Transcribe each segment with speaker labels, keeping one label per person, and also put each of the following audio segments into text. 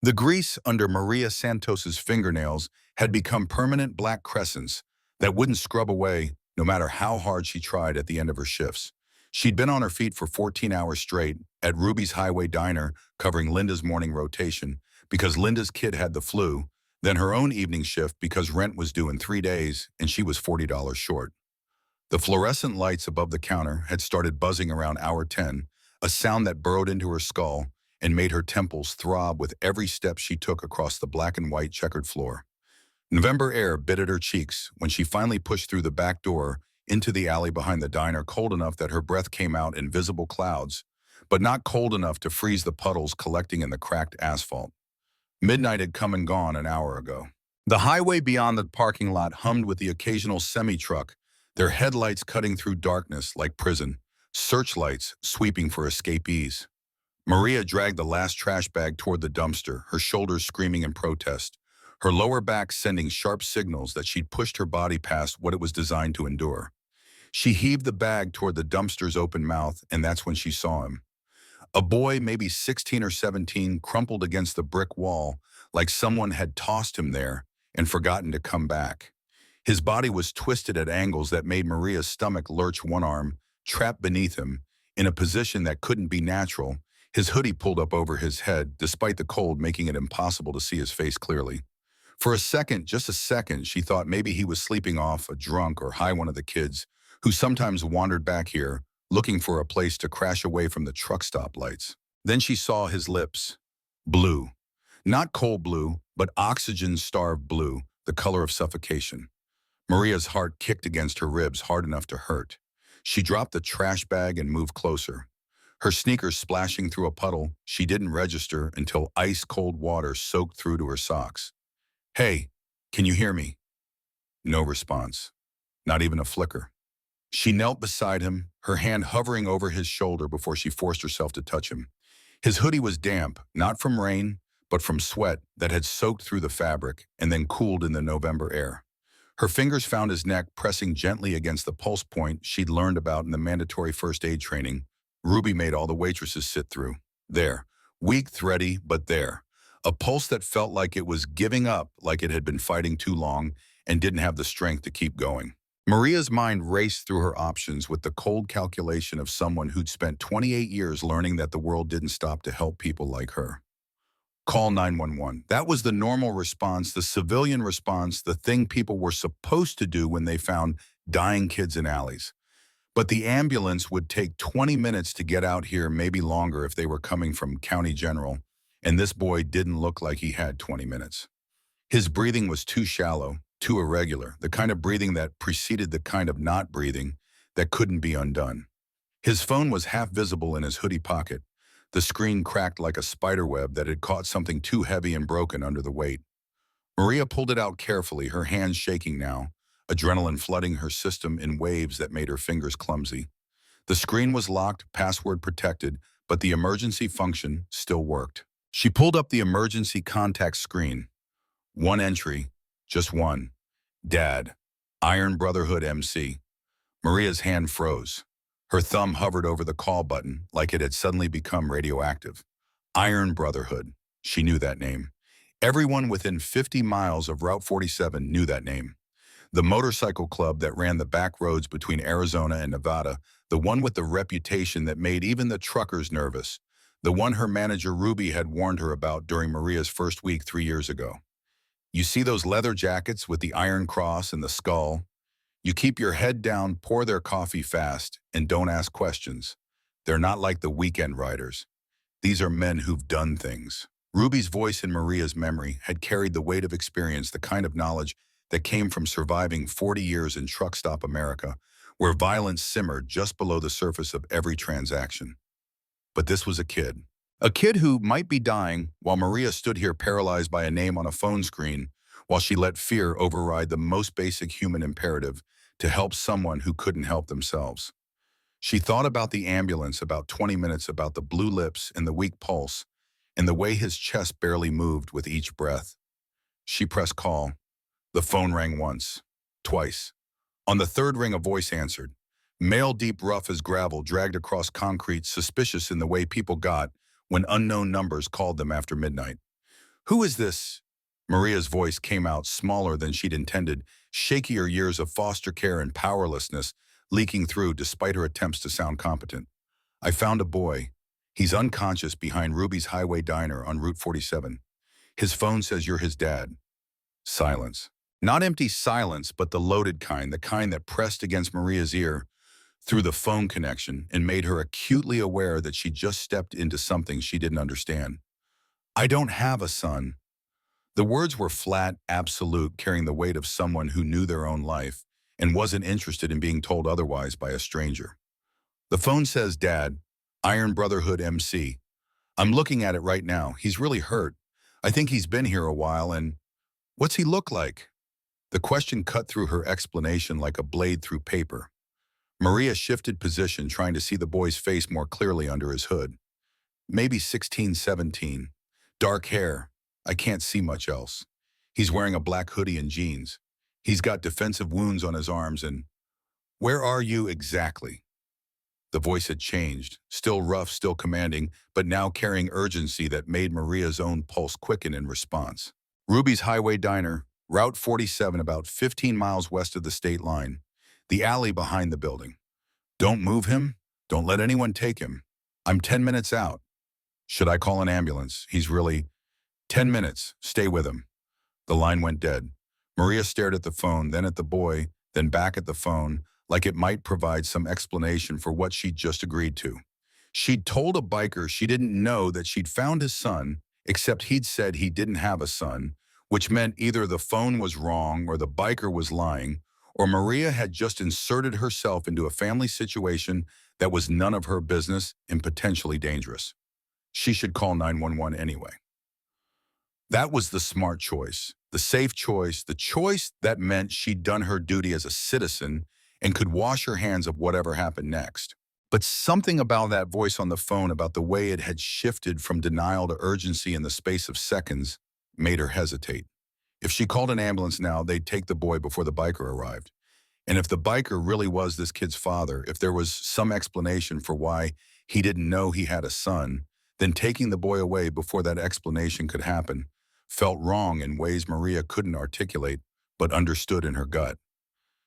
Speaker 1: The grease under Maria Santos's fingernails had become permanent black crescents that wouldn't scrub away no matter how hard she tried at the end of her shifts. She'd been on her feet for 14 hours straight at Ruby's Highway Diner covering Linda's morning rotation because Linda's kid had the flu, then her own evening shift because rent was due in 3 days and she was $40 short. The fluorescent lights above the counter had started buzzing around hour 10, a sound that burrowed into her skull and made her temples throb with every step she took across the black and white checkered floor. November air bit at her cheeks when she finally pushed through the back door into the alley behind the diner, cold enough that her breath came out in visible clouds, but not cold enough to freeze the puddles collecting in the cracked asphalt. Midnight had come and gone an hour ago. The highway beyond the parking lot hummed with the occasional semi-truck, their headlights cutting through darkness like prison, searchlights sweeping for escapees. Maria dragged the last trash bag toward the dumpster, her shoulders screaming in protest, her lower back sending sharp signals that she'd pushed her body past what it was designed to endure. She heaved the bag toward the dumpster's open mouth, and that's when she saw him. A boy, maybe 16 or 17, crumpled against the brick wall like someone had tossed him there and forgotten to come back. His body was twisted at angles that made Maria's stomach lurch, one arm trapped beneath him in a position that couldn't be natural, his hoodie pulled up over his head despite the cold making it impossible to see his face clearly. For a second, just a second, she thought maybe he was sleeping off, a drunk or high one of the kids who sometimes wandered back here, looking for a place to crash away from the truck stop lights. Then she saw his lips. Blue. Not coal blue, but oxygen-starved blue, the color of suffocation. Maria's heart kicked against her ribs hard enough to hurt. She dropped the trash bag and moved closer. Her sneakers splashing through a puddle she didn't register until ice-cold water soaked through to her socks. "Hey, can you hear me?" No response. Not even a flicker. She knelt beside him, her hand hovering over his shoulder before she forced herself to touch him. His hoodie was damp, not from rain, but from sweat that had soaked through the fabric and then cooled in the November air. Her fingers found his neck, pressing gently against the pulse point she'd learned about in the mandatory first aid training Ruby made all the waitresses sit through. There. Weak, thready, but there. A pulse that felt like it was giving up, like it had been fighting too long and didn't have the strength to keep going. Maria's mind raced through her options with the cold calculation of someone who'd spent 28 years learning that the world didn't stop to help people like her. Call 911. That was the normal response, the civilian response, the thing people were supposed to do when they found dying kids in alleys. But the ambulance would take 20 minutes to get out here, maybe longer if they were coming from County General, and this boy didn't look like he had 20 minutes. His breathing was too shallow, too irregular, the kind of breathing that preceded the kind of not breathing that couldn't be undone. His phone was half visible in his hoodie pocket, the screen cracked like a spider web that had caught something too heavy and broken under the weight. Maria pulled it out carefully, her hands shaking now, adrenaline flooding her system in waves that made her fingers clumsy. The screen was locked, password protected, but the emergency function still worked. She pulled up the emergency contact screen. One entry, just one. Dad, Iron Brotherhood MC. Maria's hand froze. Her thumb hovered over the call button like it had suddenly become radioactive. Iron Brotherhood. She knew that name. Everyone within 50 miles of Route 47 knew that name. The motorcycle club that ran the back roads between Arizona and Nevada, the one with the reputation that made even the truckers nervous, the one her manager Ruby had warned her about during Maria's first week 3 years ago. You see those leather jackets with the iron cross and the skull? You keep your head down, pour their coffee fast, and don't ask questions. They're not like the weekend riders. These are men who've done things. Ruby's voice in Maria's memory had carried the weight of experience, the kind of knowledge that came from surviving 40 years in truck stop America, where violence simmered just below the surface of every transaction. But this was a kid. A kid who might be dying while Maria stood here paralyzed by a name on a phone screen, while she let fear override the most basic human imperative to help someone who couldn't help themselves. She thought about the ambulance, about 20 minutes, about the blue lips and the weak pulse, and the way his chest barely moved with each breath. She pressed call. The phone rang once, twice. On the third ring, a voice answered. Male, deep, rough as gravel, dragged across concrete, suspicious in the way people got when unknown numbers called them after midnight. Who is this? Maria's voice came out smaller than she'd intended, shakier years of foster care and powerlessness leaking through despite her attempts to sound competent. I found a boy. He's unconscious behind Ruby's Highway Diner on Route 47. His phone says you're his dad. Silence. Not empty silence, but the loaded kind, the kind that pressed against Maria's ear through the phone connection and made her acutely aware that she just stepped into something she didn't understand. I don't have a son. The words were flat, absolute, carrying the weight of someone who knew their own life and wasn't interested in being told otherwise by a stranger. The phone says, Dad, Iron Brotherhood MC. I'm looking at it right now. He's really hurt. I think he's been here a while and what's he look like? The question cut through her explanation like a blade through paper. Maria shifted position, trying to see the boy's face more clearly under his hood. Maybe 16, 17. Dark hair. I can't see much else. He's wearing a black hoodie and jeans. He's got defensive wounds on his arms and... Where are you exactly? The voice had changed, still rough, still commanding, but now carrying urgency that made Maria's own pulse quicken in response. Ruby's Highway Diner, Route 47, about 15 miles west of the state line. The alley behind the building. Don't move him. Don't let anyone take him. I'm 10 minutes out. Should I call an ambulance? He's really... 10 minutes. Stay with him. The line went dead. Maria stared at the phone, then at the boy, then back at the phone, like it might provide some explanation for what she'd just agreed to. She'd told a biker she didn't know that she'd found his son, except he'd said he didn't have a son, which meant either the phone was wrong or the biker was lying, or Maria had just inserted herself into a family situation that was none of her business and potentially dangerous. She should call 911 anyway. That was the smart choice, the safe choice, the choice that meant she'd done her duty as a citizen and could wash her hands of whatever happened next. But something about that voice on the phone, about the way it had shifted from denial to urgency in the space of seconds, made her hesitate. If she called an ambulance now, they'd take the boy before the biker arrived. And if the biker really was this kid's father, if there was some explanation for why he didn't know he had a son, then taking the boy away before that explanation could happen felt wrong in ways Maria couldn't articulate, but understood in her gut.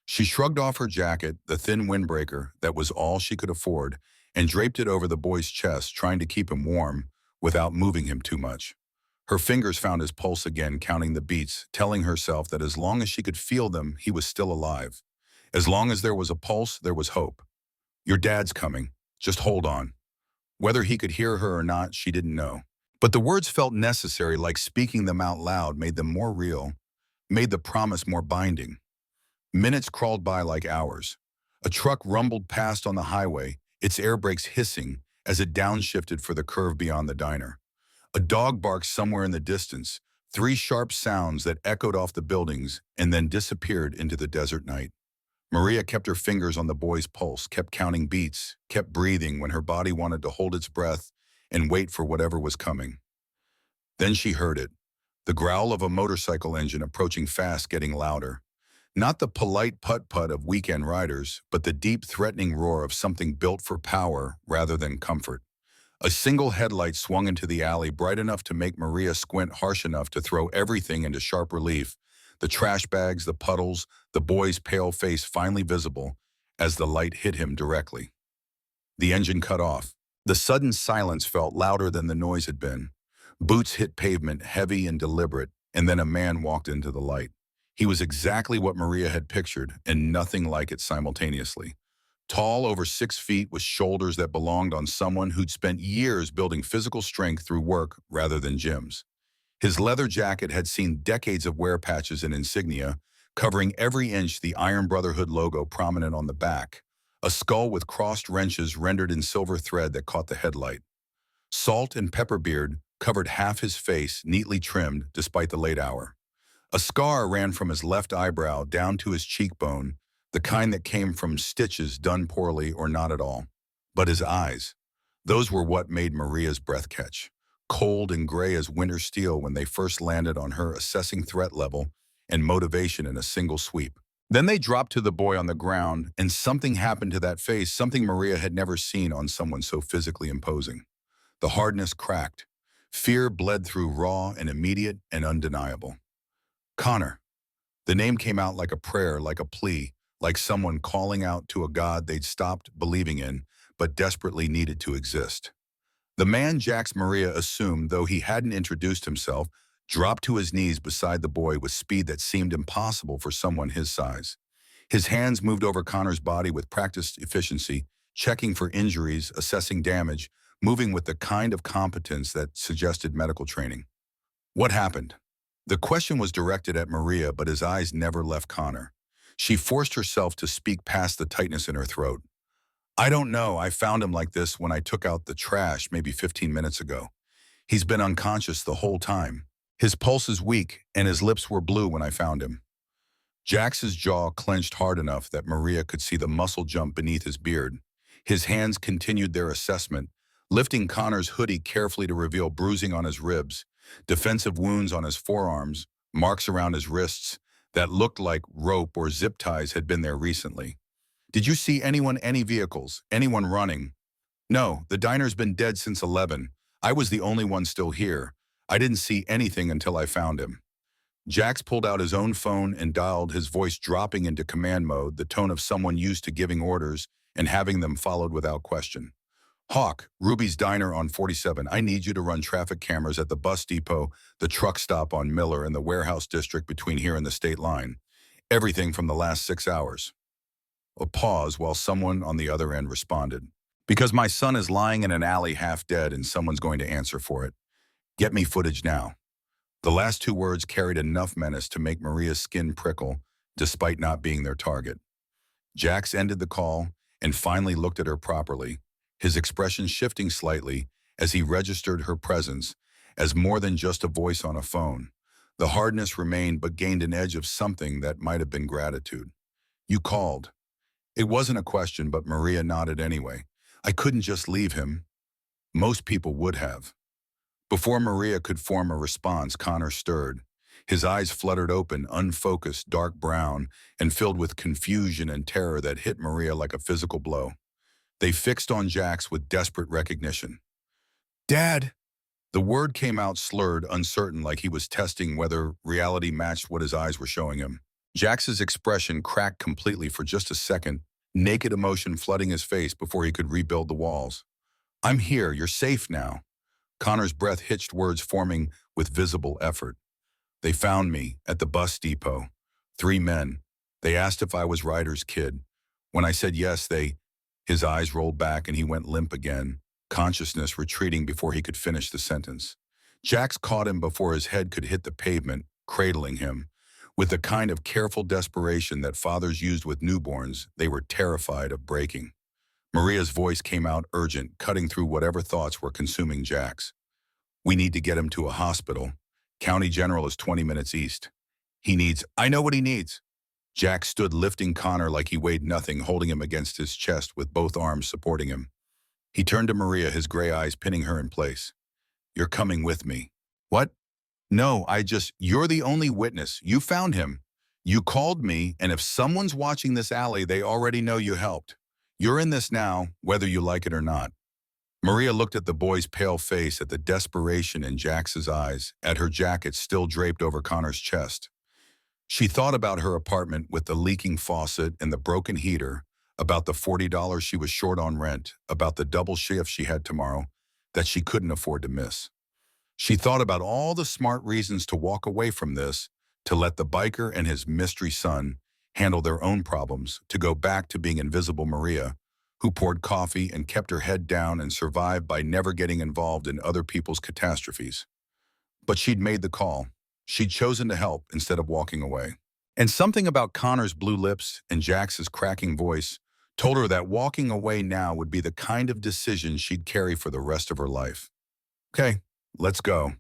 Speaker 1: She shrugged off her jacket, the thin windbreaker that was all she could afford, and draped it over the boy's chest, trying to keep him warm without moving him too much. Her fingers found his pulse again, counting the beats, telling herself that as long as she could feel them, he was still alive. As long as there was a pulse, there was hope. Your dad's coming. Just hold on. Whether he could hear her or not, she didn't know. But the words felt necessary, like speaking them out loud made them more real, made the promise more binding. Minutes crawled by like hours. A truck rumbled past on the highway, its air brakes hissing as it downshifted for the curve beyond the diner. A dog barked somewhere in the distance, 3 sharp sounds that echoed off the buildings and then disappeared into the desert night. Maria kept her fingers on the boy's pulse, kept counting beats, kept breathing when her body wanted to hold its breath and wait for whatever was coming. Then she heard it, the growl of a motorcycle engine approaching fast, getting louder. Not the polite putt-putt of weekend riders, but the deep, threatening roar of something built for power rather than comfort. A single headlight swung into the alley, bright enough to make Maria squint, harsh enough to throw everything into sharp relief. The trash bags, the puddles, the boy's pale face finally visible as the light hit him directly. The engine cut off. The sudden silence felt louder than the noise had been. Boots hit pavement, heavy and deliberate, and then a man walked into the light. He was exactly what Maria had pictured, and nothing like it simultaneously. Tall, over 6 feet, with shoulders that belonged on someone who'd spent years building physical strength through work rather than gyms. His leather jacket had seen decades of wear patches and insignia, covering every inch, the Iron Brotherhood logo prominent on the back, a skull with crossed wrenches rendered in silver thread that caught the headlight. Salt and pepper beard covered half his face, neatly trimmed despite the late hour. A scar ran from his left eyebrow down to his cheekbone, the kind that came from stitches done poorly or not at all. But his eyes, those were what made Maria's breath catch. Cold and gray as winter steel when they first landed on her, assessing threat level and motivation in a single sweep. Then they dropped to the boy on the ground, and something happened to that face, something Maria had never seen on someone so physically imposing. The hardness cracked. Fear bled through raw and immediate and undeniable. Connor. The name came out like a prayer, like a plea, like someone calling out to a God they'd stopped believing in, but desperately needed to exist. The man Jax Maria assumed, though he hadn't introduced himself, dropped to his knees beside the boy with speed that seemed impossible for someone his size. His hands moved over Connor's body with practiced efficiency, checking for injuries, assessing damage, moving with the kind of competence that suggested medical training. What happened? The question was directed at Maria, but his eyes never left Connor. She forced herself to speak past the tightness in her throat. I don't know. I found him like this when I took out the trash maybe 15 minutes ago. He's been unconscious the whole time. His pulse is weak, and his lips were blue when I found him. Jax's jaw clenched hard enough that Maria could see the muscle jump beneath his beard. His hands continued their assessment, lifting Connor's hoodie carefully to reveal bruising on his ribs, defensive wounds on his forearms, marks around his wrists that looked like rope or zip ties had been there recently. Did you see anyone, any vehicles, anyone running? No, the diner's been dead since 11. I was the only one still here. I didn't see anything until I found him. Jax pulled out his own phone and dialed, his voice dropping into command mode, the tone of someone used to giving orders and having them followed without question. Hawk, Ruby's Diner on 47. I need you to run traffic cameras at the bus depot, the truck stop on Miller, and the warehouse district between here and the state line. Everything from the last 6 hours. A pause while someone on the other end responded. Because my son is lying in an alley half dead and someone's going to answer for it. Get me footage now. The last two words carried enough menace to make Maria's skin prickle, despite not being their target. Jax ended the call and finally looked at her properly, his expression shifting slightly as he registered her presence as more than just a voice on a phone. The hardness remained but gained an edge of something that might have been gratitude. You called. It wasn't a question, but Maria nodded anyway. I couldn't just leave him. Most people would have. Before Maria could form a response, Connor stirred. His eyes fluttered open, unfocused, dark brown, and filled with confusion and terror that hit Maria like a physical blow. They fixed on Jax with desperate recognition. Dad! The word came out slurred, uncertain, like he was testing whether reality matched what his eyes were showing him. Jax's expression cracked completely for just a second, naked emotion flooding his face before he could rebuild the walls. I'm here, you're safe now. Connor's breath hitched, words forming with visible effort. They found me at the bus depot. 3 men. They asked if I was Ryder's kid. When I said yes, his eyes rolled back and he went limp again, consciousness retreating before he could finish the sentence. Jax caught him before his head could hit the pavement, cradling him. With the kind of careful desperation that fathers used with newborns, they were terrified of breaking. Maria's voice came out urgent, cutting through whatever thoughts were consuming Jax. We need to get him to a hospital. County General is 20 minutes east. I know what he needs. Jax stood lifting Connor like he weighed nothing, holding him against his chest with both arms supporting him. He turned to Maria, his gray eyes pinning her in place. You're coming with me. What? No, you're the only witness. You found him. You called me, and if someone's watching this alley, they already know you helped. You're in this now, whether you like it or not. Maria looked at the boy's pale face, at the desperation in Jax's eyes, at her jacket still draped over Connor's chest. She thought about her apartment with the leaking faucet and the broken heater, about the $40 she was short on rent, about the double shift she had tomorrow that she couldn't afford to miss. She thought about all the smart reasons to walk away from this, to let the biker and his mystery son handle their own problems, to go back to being invisible Maria, who poured coffee and kept her head down and survived by never getting involved in other people's catastrophes. But she'd made the call. She'd chosen to help instead of walking away. And something about Connor's blue lips and Jax's cracking voice told her that walking away now would be the kind of decision she'd carry for the rest of her life. Okay, let's go.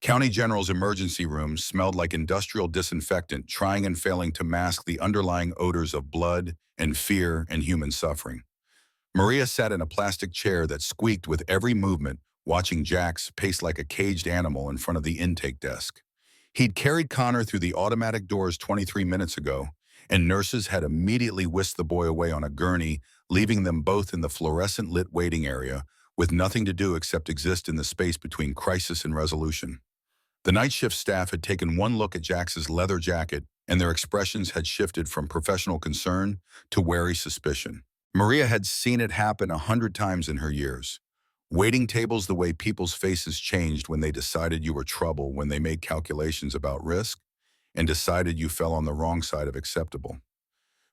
Speaker 1: County General's emergency room smelled like industrial disinfectant, trying and failing to mask the underlying odors of blood and fear and human suffering. Maria sat in a plastic chair that squeaked with every movement, watching Jax pace like a caged animal in front of the intake desk. He'd carried Connor through the automatic doors 23 minutes ago, and nurses had immediately whisked the boy away on a gurney, leaving them both in the fluorescent-lit waiting area, with nothing to do except exist in the space between crisis and resolution. The night shift staff had taken one look at Jax's leather jacket, and their expressions had shifted from professional concern to wary suspicion. Maria had seen it happen 100 times in her years. Waiting tables the way people's faces changed when they decided you were trouble, when they made calculations about risk, and decided you fell on the wrong side of acceptable.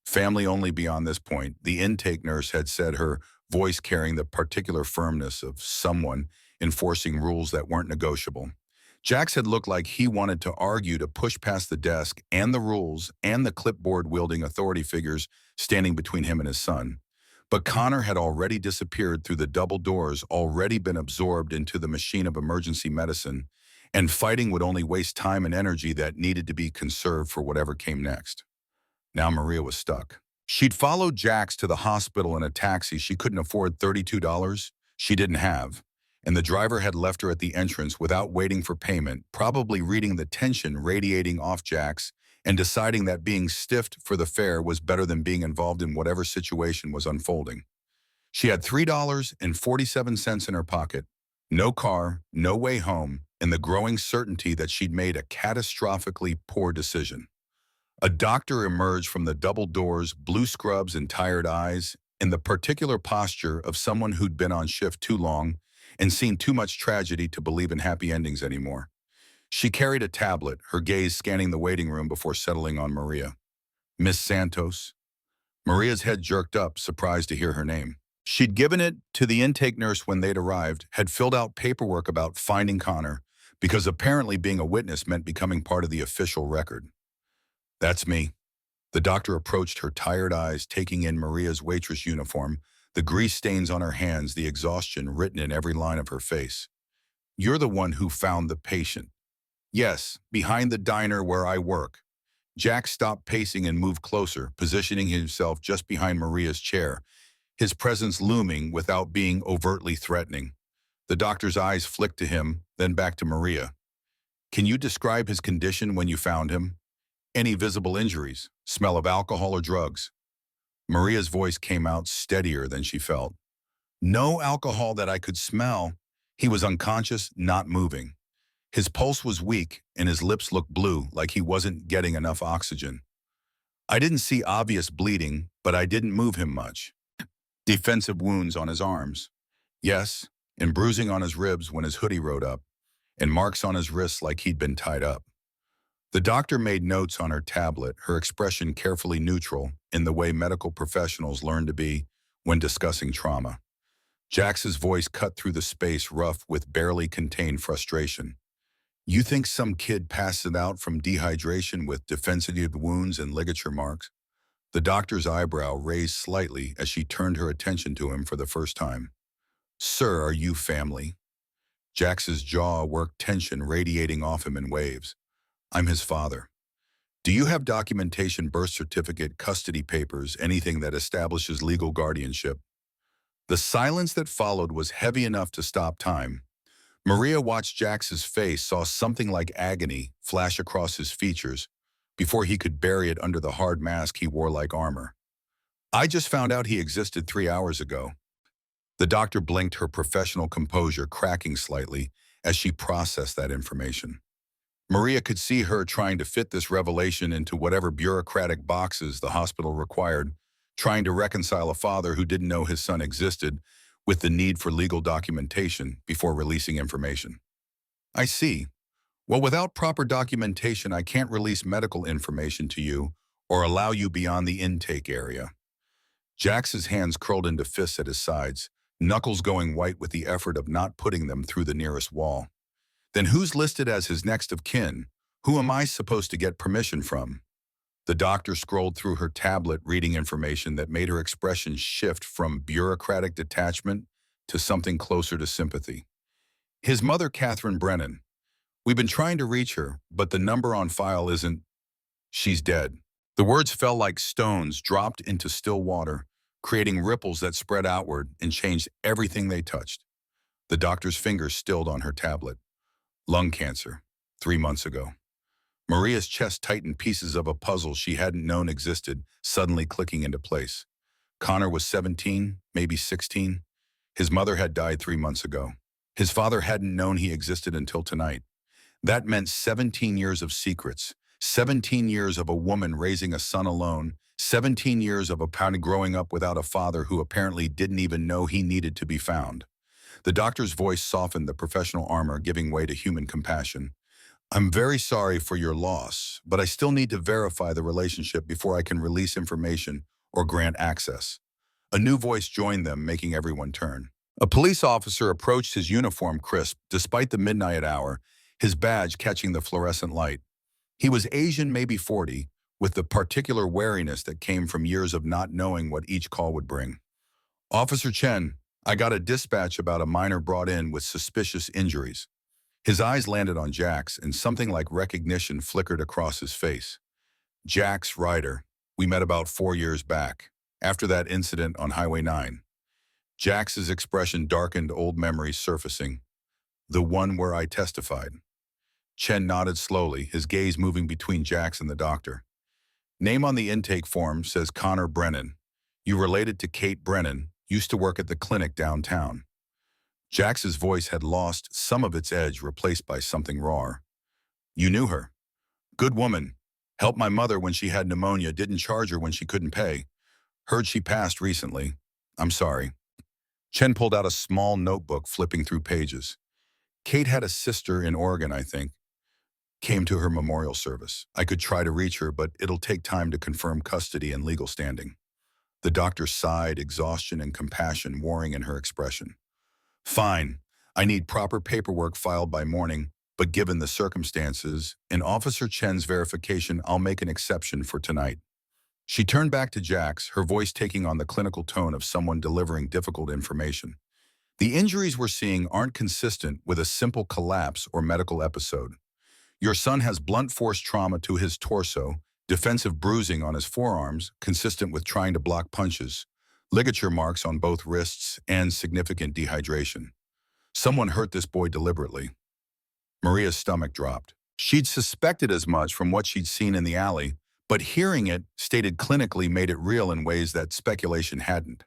Speaker 1: Family only beyond this point, the intake nurse had said, her voice carrying the particular firmness of someone enforcing rules that weren't negotiable. Jax had looked like he wanted to argue to push past the desk and the rules and the clipboard-wielding authority figures standing between him and his son. But Connor had already disappeared through the double doors, already been absorbed into the machine of emergency medicine, and fighting would only waste time and energy that needed to be conserved for whatever came next. Now Maria was stuck. She'd followed Jax to the hospital in a taxi she couldn't afford $32 she didn't have, and the driver had left her at the entrance without waiting for payment, probably reading the tension radiating off Jax and deciding that being stiffed for the fare was better than being involved in whatever situation was unfolding. She had $3.47 in her pocket, no car, no way home, and the growing certainty that she'd made a catastrophically poor decision. A doctor emerged from the double doors, blue scrubs and tired eyes, in the particular posture of someone who'd been on shift too long and seen too much tragedy to believe in happy endings anymore. She carried a tablet, her gaze scanning the waiting room before settling on Maria. Miss Santos. Maria's head jerked up, surprised to hear her name. She'd given it to the intake nurse when they'd arrived, had filled out paperwork about finding Connor, because apparently being a witness meant becoming part of the official record. That's me. The doctor approached, her tired eyes taking in Maria's waitress uniform, the grease stains on her hands, the exhaustion written in every line of her face. You're the one who found the patient. Yes, behind the diner where I work. Jack stopped pacing and moved closer, positioning himself just behind Maria's chair, his presence looming without being overtly threatening. The doctor's eyes flicked to him, then back to Maria. Can you describe his condition when you found him? Any visible injuries? Smell of alcohol or drugs? Maria's voice came out steadier than she felt. No alcohol that I could smell. He was unconscious, not moving. His pulse was weak, and his lips looked blue, like he wasn't getting enough oxygen. I didn't see obvious bleeding, but I didn't move him much. Defensive wounds on his arms. Yes, and bruising on his ribs when his hoodie rode up, and marks on his wrists like he'd been tied up. The doctor made notes on her tablet, her expression carefully neutral, in the way medical professionals learn to be when discussing trauma. Jax's voice cut through the space, rough with barely contained frustration. You think some kid passed it out from dehydration with defensive wounds and ligature marks? The doctor's eyebrow raised slightly as she turned her attention to him for the first time. Sir, are you family? Jax's jaw worked, tension radiating off him in waves. I'm his father. Do you have documentation, birth certificate, custody papers, anything that establishes legal guardianship? The silence that followed was heavy enough to stop time. Maria watched Jax's face, saw something like agony flash across his features before he could bury it under the hard mask he wore like armor. I just found out he existed 3 hours ago. The doctor blinked, her professional composure cracking slightly as she processed that information. Maria could see her trying to fit this revelation into whatever bureaucratic boxes the hospital required, trying to reconcile a father who didn't know his son existed with the need for legal documentation before releasing information. I see. Well, without proper documentation, I can't release medical information to you or allow you beyond the intake area. Jax's hands curled into fists at his sides, knuckles going white with the effort of not putting them through the nearest wall. Then who's listed as his next of kin? Who am I supposed to get permission from? The doctor scrolled through her tablet, reading information that made her expression shift from bureaucratic detachment to something closer to sympathy. His mother, Catherine Brennan. We've been trying to reach her, but the number on file isn't. She's dead. The words fell like stones dropped into still water, creating ripples that spread outward and changed everything they touched. The doctor's fingers stilled on her tablet. Lung cancer, 3 months ago. Maria's chest tightened, pieces of a puzzle she hadn't known existed, suddenly clicking into place. Connor was 17, maybe 16. His mother had died 3 months ago. His father hadn't known he existed until tonight. That meant 17 years of secrets, 17 years of a woman raising a son alone, 17 years of a pound growing up without a father who apparently didn't even know he needed to be found. The doctor's voice softened the professional armor, giving way to human compassion. I'm very sorry for your loss, but I still need to verify the relationship before I can release information or grant access. A new voice joined them, making everyone turn. A police officer approached his uniform crisp despite the midnight hour, his badge catching the fluorescent light. He was Asian, maybe 40, with the particular wariness that came from years of not knowing what each call would bring. Officer Chen, I got a dispatch about a minor brought in with suspicious injuries. His eyes landed on Jax, and something like recognition flickered across his face. Jax Ryder. We met about 4 years back, after that incident on Highway 9. Jax's expression darkened, old memories surfacing. The one where I testified. Chen nodded slowly, his gaze moving between Jax and the doctor. Name on the intake form says Connor Brennan. You related to Kate Brennan, used to work at the clinic downtown. Jax's voice had lost some of its edge, replaced by something raw. You knew her. Good woman. Helped my mother when she had pneumonia, didn't charge her when she couldn't pay. Heard she passed recently. I'm sorry. Chen pulled out a small notebook, flipping through pages. Kate had a sister in Oregon, I think. Came to her memorial service. I could try to reach her, but it'll take time to confirm custody and legal standing. The doctor sighed, exhaustion and compassion warring in her expression. Fine. I need proper paperwork filed by morning, but given the circumstances and Officer Chen's verification, I'll make an exception for tonight. She turned back to Jax, her voice taking on the clinical tone of someone delivering difficult information. The injuries we're seeing aren't consistent with a simple collapse or medical episode. Your son has blunt force trauma to his torso, defensive bruising on his forearms, consistent with trying to block punches, ligature marks on both wrists, and significant dehydration. Someone hurt this boy deliberately. Maria's stomach dropped. She'd suspected as much from what she'd seen in the alley, but hearing it, stated clinically, made it real in ways that speculation hadn't.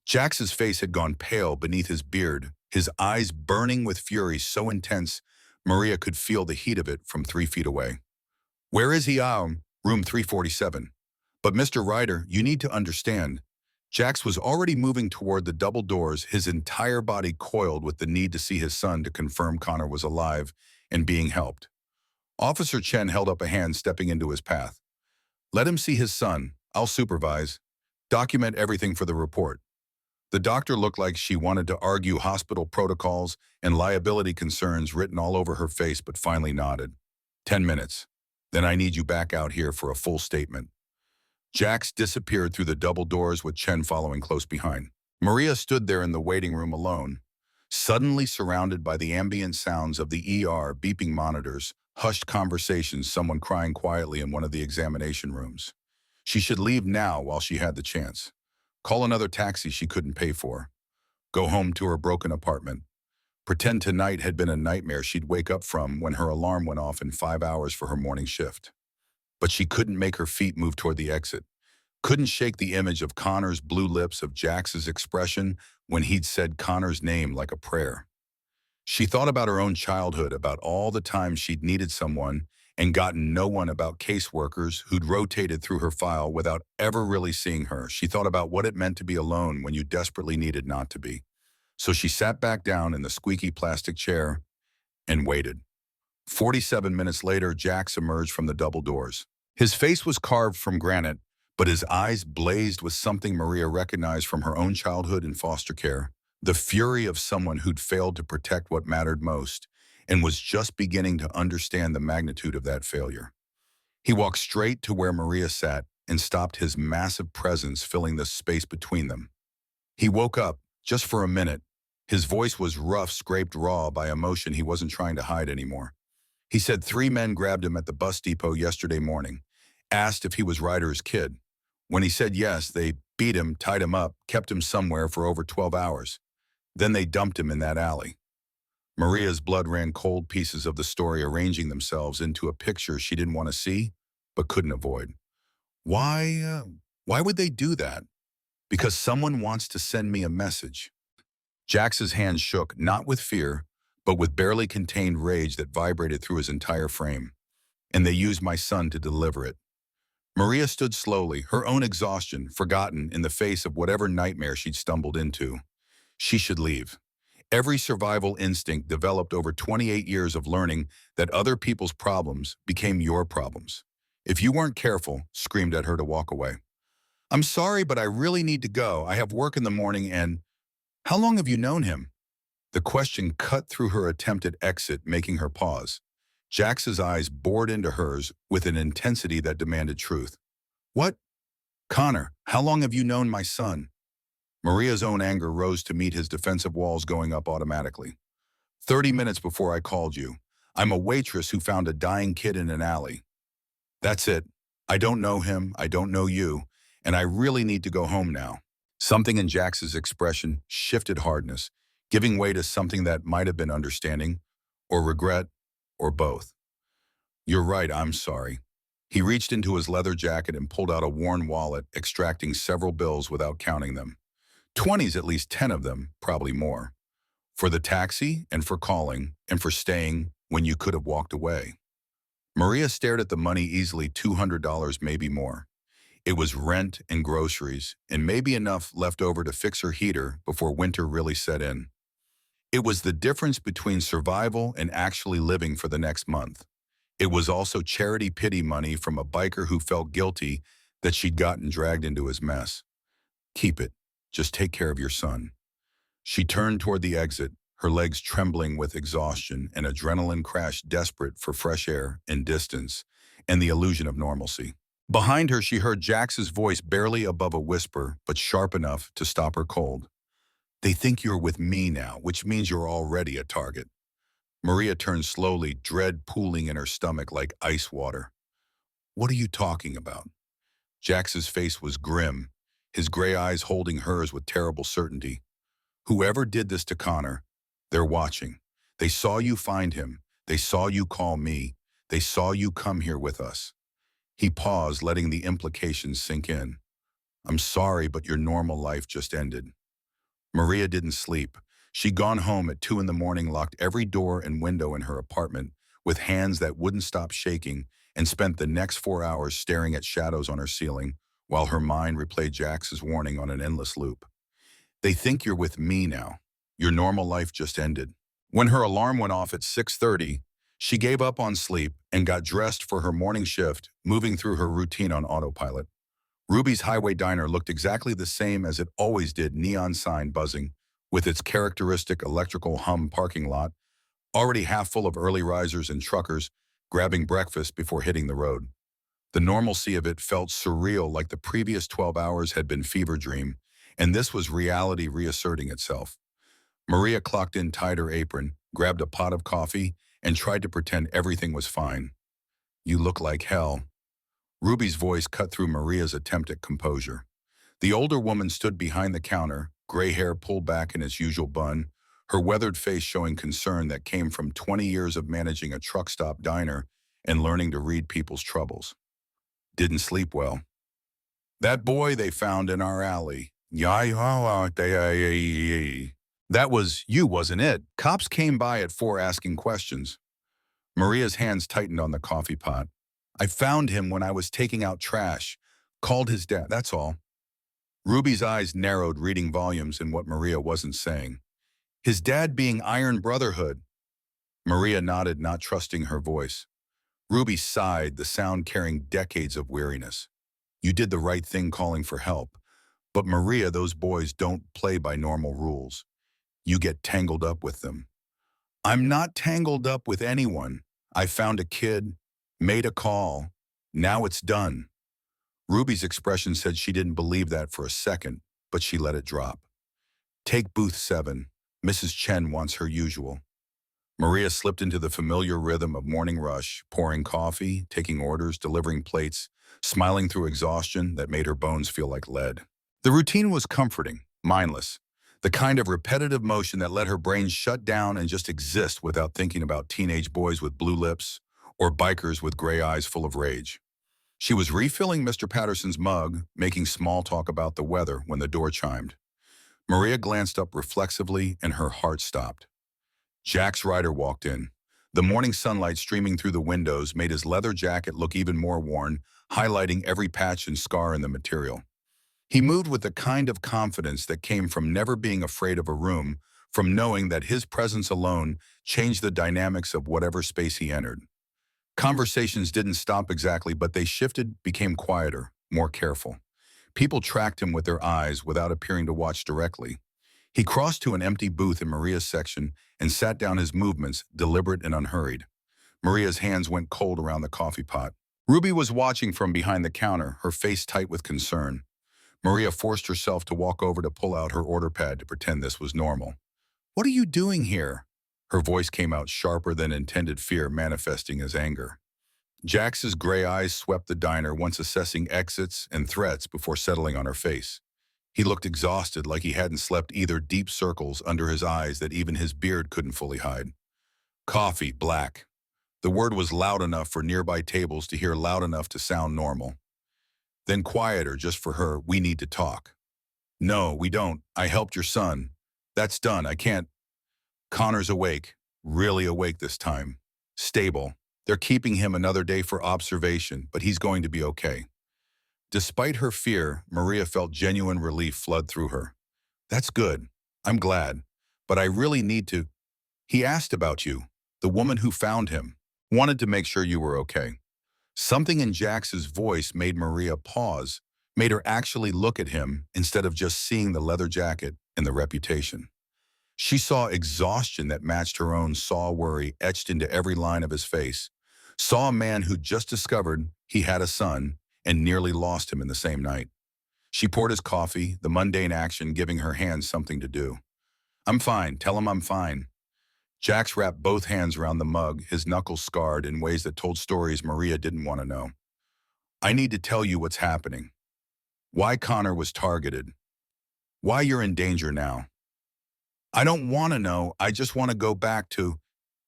Speaker 1: Jax's face had gone pale beneath his beard, his eyes burning with fury so intense Maria could feel the heat of it from 3 feet away. Where is he? Room 347. But Mr. Ryder, you need to understand. Jax was already moving toward the double doors, his entire body coiled with the need to see his son to confirm Connor was alive and being helped. Officer Chen held up a hand, stepping into his path. Let him see his son. I'll supervise. Document everything for the report. The doctor looked like she wanted to argue hospital protocols and liability concerns written all over her face, but finally nodded. 10 minutes. Then I need you back out here for a full statement. Jax disappeared through the double doors with Chen following close behind. Maria stood there in the waiting room alone, suddenly surrounded by the ambient sounds of the ER, beeping monitors, hushed conversations, someone crying quietly in one of the examination rooms. She should leave now while she had the chance. Call another taxi she couldn't pay for. Go home to her broken apartment. Pretend tonight had been a nightmare she'd wake up from when her alarm went off in 5 hours for her morning shift. But she couldn't make her feet move toward the exit. Couldn't shake the image of Connor's blue lips, of Jax's expression when he'd said Connor's name like a prayer. She thought about her own childhood, about all the times she'd needed someone and gotten no one, about caseworkers who'd rotated through her file without ever really seeing her. She thought about what it meant to be alone when you desperately needed not to be. So she sat back down in the squeaky plastic chair and waited. 47 minutes later, Jax emerged from the double doors. His face was carved from granite, but his eyes blazed with something Maria recognized from her own childhood in foster care. The fury of someone who'd failed to protect what mattered most and was just beginning to understand the magnitude of that failure. He walked straight to where Maria sat and stopped, his massive presence filling the space between them. He woke up, just for a minute. His voice was rough, scraped raw by emotion he wasn't trying to hide anymore. He said 3 men grabbed him at the bus depot yesterday morning, asked if he was Ryder's kid. When he said yes, they beat him, tied him up, kept him somewhere for over 12 hours. Then they dumped him in that alley. Maria's blood ran cold, pieces of the story arranging themselves into a picture she didn't want to see, but couldn't avoid. Why would they do that? Because someone wants to send me a message. Jax's hand shook, not with fear, but with barely contained rage that vibrated through his entire frame. And they used my son to deliver it. Maria stood slowly, her own exhaustion forgotten in the face of whatever nightmare she'd stumbled into. She should leave. Every survival instinct developed over 28 years of learning that other people's problems became your problems. If you weren't careful, screamed at her to walk away. I'm sorry, but I really need to go. I have work in the morning and... How long have you known him? The question cut through her attempt at exit, making her pause. Jax's eyes bored into hers with an intensity that demanded truth. What? Connor, how long have you known my son? Maria's own anger rose to meet his defensive walls going up automatically. 30 minutes before I called you. I'm a waitress who found a dying kid in an alley. That's it. I don't know him, I don't know you, and I really need to go home now. Something in Jax's expression shifted hardness, giving way to something that might have been understanding, or regret, or both. You're right, I'm sorry. He reached into his leather jacket and pulled out a worn wallet, extracting several bills without counting them. 20s, at least 10 of them, probably more. For the taxi, and for calling, and for staying when you could have walked away. Maria stared at the money, easily $200, maybe more. It was rent and groceries, and maybe enough left over to fix her heater before winter really set in. It was the difference between survival and actually living for the next month. It was also charity pity money from a biker who felt guilty that she'd gotten dragged into his mess. Keep it. Just take care of your son. She turned toward the exit, her legs trembling with exhaustion and adrenaline crash, desperate for fresh air and distance and the illusion of normalcy. Behind her, she heard Jax's voice, barely above a whisper, but sharp enough to stop her cold. They think you're with me now, which means you're already a target. Maria turned slowly, dread pooling in her stomach like ice water. What are you talking about? Jax's face was grim, his gray eyes holding hers with terrible certainty. Whoever did this to Connor, they're watching. They saw you find him. They saw you call me. They saw you come here with us. He paused, letting the implications sink in. I'm sorry, but your normal life just ended. Maria didn't sleep. She'd gone home at 2 in the morning, locked every door and window in her apartment with hands that wouldn't stop shaking, and spent the next 4 hours staring at shadows on her ceiling while her mind replayed Jax's warning on an endless loop. They think you're with me now. Your normal life just ended. When her alarm went off at 6:30, she gave up on sleep and got dressed for her morning shift, moving through her routine on autopilot. Ruby's Highway Diner looked exactly the same as it always did, neon sign buzzing, with its characteristic electrical hum parking lot, already half full of early risers and truckers grabbing breakfast before hitting the road. The normalcy of it felt surreal, like the previous 12 hours had been fever dream, and this was reality reasserting itself. Maria clocked in, tied her apron, grabbed a pot of coffee, and tried to pretend everything was fine. You look like hell. Ruby's voice cut through Maria's attempt at composure. The older woman stood behind the counter, gray hair pulled back in its usual bun, her weathered face showing concern that came from 20 years of managing a truck stop diner and learning to read people's troubles. Didn't sleep well. That boy they found in our alley. That was you, wasn't it? Cops came by at 4 asking questions. Maria's hands tightened on the coffee pot. I found him when I was taking out trash. Called his dad, that's all. Ruby's eyes narrowed, reading volumes in what Maria wasn't saying. His dad being Iron Brotherhood. Maria nodded, not trusting her voice. Ruby sighed, the sound carrying decades of weariness. You did the right thing calling for help. But Maria, those boys don't play by normal rules. You get tangled up with them. I'm not tangled up with anyone. I found a kid, made a call. Now it's done. Ruby's expression said she didn't believe that for a second, but she let it drop. Take booth 7. Mrs. Chen wants her usual. Maria slipped into the familiar rhythm of morning rush, pouring coffee, taking orders, delivering plates, smiling through exhaustion that made her bones feel like lead. The routine was comforting, mindless, the kind of repetitive motion that let her brain shut down and just exist without thinking about teenage boys with blue lips or bikers with gray eyes full of rage. She was refilling Mr. Patterson's mug, making small talk about the weather when the door chimed. Maria glanced up reflexively and her heart stopped. Jack's rider walked in. The morning sunlight streaming through the windows made his leather jacket look even more worn, highlighting every patch and scar in the material. He moved with the kind of confidence that came from never being afraid of a room, from knowing that his presence alone changed the dynamics of whatever space he entered. Conversations didn't stop exactly, but they shifted, became quieter, more careful. People tracked him with their eyes without appearing to watch directly. He crossed to an empty booth in Maria's section and sat down, his movements deliberate and unhurried. Maria's hands went cold around the coffee pot. Ruby was watching from behind the counter, her face tight with concern. Maria forced herself to walk over to pull out her order pad to pretend this was normal. "What are you doing here?" Her voice came out sharper than intended, fear manifesting as anger. Jax's gray eyes swept the diner, once assessing exits and threats before settling on her face. He looked exhausted, like he hadn't slept either, deep circles under his eyes that even his beard couldn't fully hide. Coffee, black. The word was loud enough for nearby tables to hear, loud enough to sound normal. Then quieter, just for her, "We need to talk." "No, we don't. I helped your son. That's done. I can't." Connor's awake, really awake this time. Stable. They're keeping him another day for observation, but he's going to be okay. Despite her fear, Maria felt genuine relief flood through her. "That's good. I'm glad. But I really need to." "He asked about you. The woman who found him. Wanted to make sure you were okay." Something in Jax's voice made Maria pause, made her actually look at him instead of just seeing the leather jacket and the reputation. She saw exhaustion that matched her own, saw worry etched into every line of his face, saw a man who just discovered he had a son and nearly lost him in the same night. She poured his coffee, the mundane action giving her hands something to do. "I'm fine. Tell him I'm fine." Jax wrapped both hands around the mug, his knuckles scarred in ways that told stories Maria didn't want to know. "I need to tell you what's happening. Why Connor was targeted. Why you're in danger now. I don't want to know. I just want to go back to,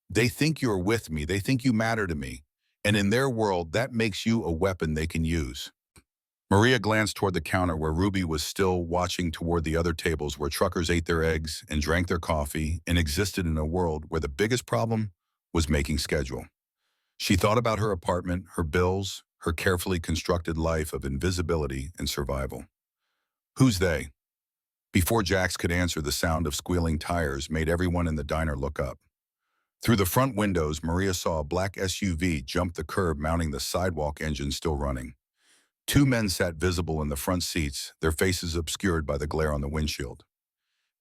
Speaker 1: they think you're with me. They think you matter to me. And in their world, that makes you a weapon they can use." Maria glanced toward the counter where Ruby was still watching, toward the other tables where truckers ate their eggs and drank their coffee and existed in a world where the biggest problem was making schedule. She thought about her apartment, her bills, her carefully constructed life of invisibility and survival. "Who's they?" Before Jax could answer, the sound of squealing tires made everyone in the diner look up. Through the front windows, Maria saw a black SUV jump the curb, mounting the sidewalk, engine still running. Two men sat visible in the front seats, their faces obscured by the glare on the windshield.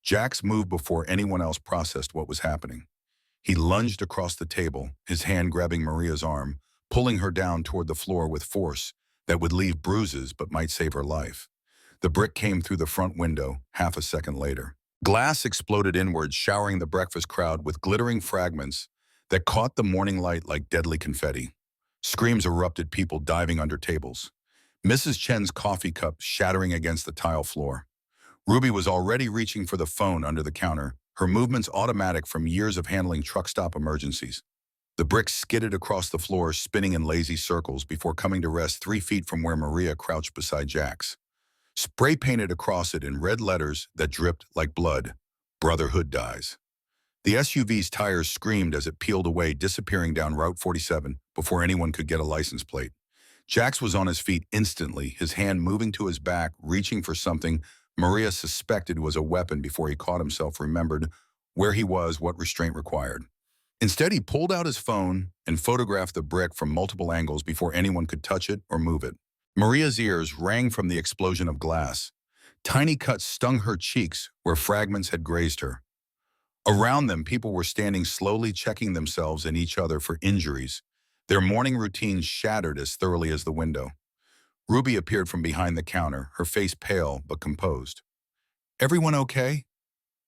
Speaker 1: Jax moved before anyone else processed what was happening. He lunged across the table, his hand grabbing Maria's arm, pulling her down toward the floor with force that would leave bruises but might save her life. The brick came through the front window half a second later. Glass exploded inward, showering the breakfast crowd with glittering fragments that caught the morning light like deadly confetti. Screams erupted, people diving under tables. Mrs. Chen's coffee cup shattering against the tile floor. Ruby was already reaching for the phone under the counter, her movements automatic from years of handling truck stop emergencies. The bricks skidded across the floor, spinning in lazy circles before coming to rest 3 feet from where Maria crouched beside Jax. Spray painted across it in red letters that dripped like blood, "Brotherhood dies." The SUV's tires screamed as it peeled away, disappearing down Route 47 before anyone could get a license plate. Jax was on his feet instantly, his hand moving to his back, reaching for something Maria suspected was a weapon before he caught himself, remembered where he was, what restraint required. Instead, he pulled out his phone and photographed the brick from multiple angles before anyone could touch it or move it. Maria's ears rang from the explosion of glass. Tiny cuts stung her cheeks where fragments had grazed her. Around them, people were standing slowly, checking themselves and each other for injuries, their morning routines shattered as thoroughly as the window. Ruby appeared from behind the counter, her face pale but composed. "Everyone okay?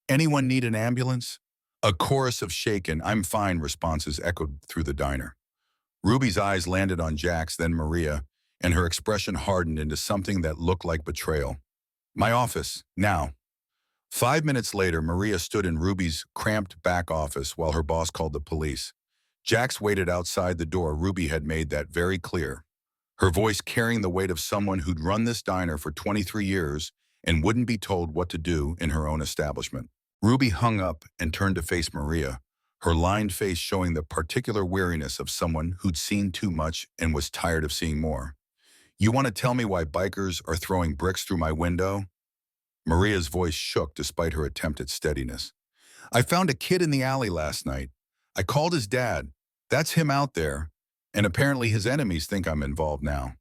Speaker 1: Anyone need an ambulance?" A chorus of shaken, "I'm fine" responses echoed through the diner. Ruby's eyes landed on Jax, then Maria, and her expression hardened into something that looked like betrayal. "My office, now." 5 minutes later, Maria stood in Ruby's cramped back office while her boss called the police. Jax waited outside the door. Ruby had made that very clear, her voice carrying the weight of someone who'd run this diner for 23 years and wouldn't be told what to do in her own establishment. Ruby hung up and turned to face Maria, her lined face showing the particular weariness of someone who'd seen too much and was tired of seeing more. "You want to tell me why bikers are throwing bricks through my window?" Maria's voice shook despite her attempt at steadiness. "I found a kid in the alley last night. I called his dad. That's him out there. And apparently his enemies think I'm involved now."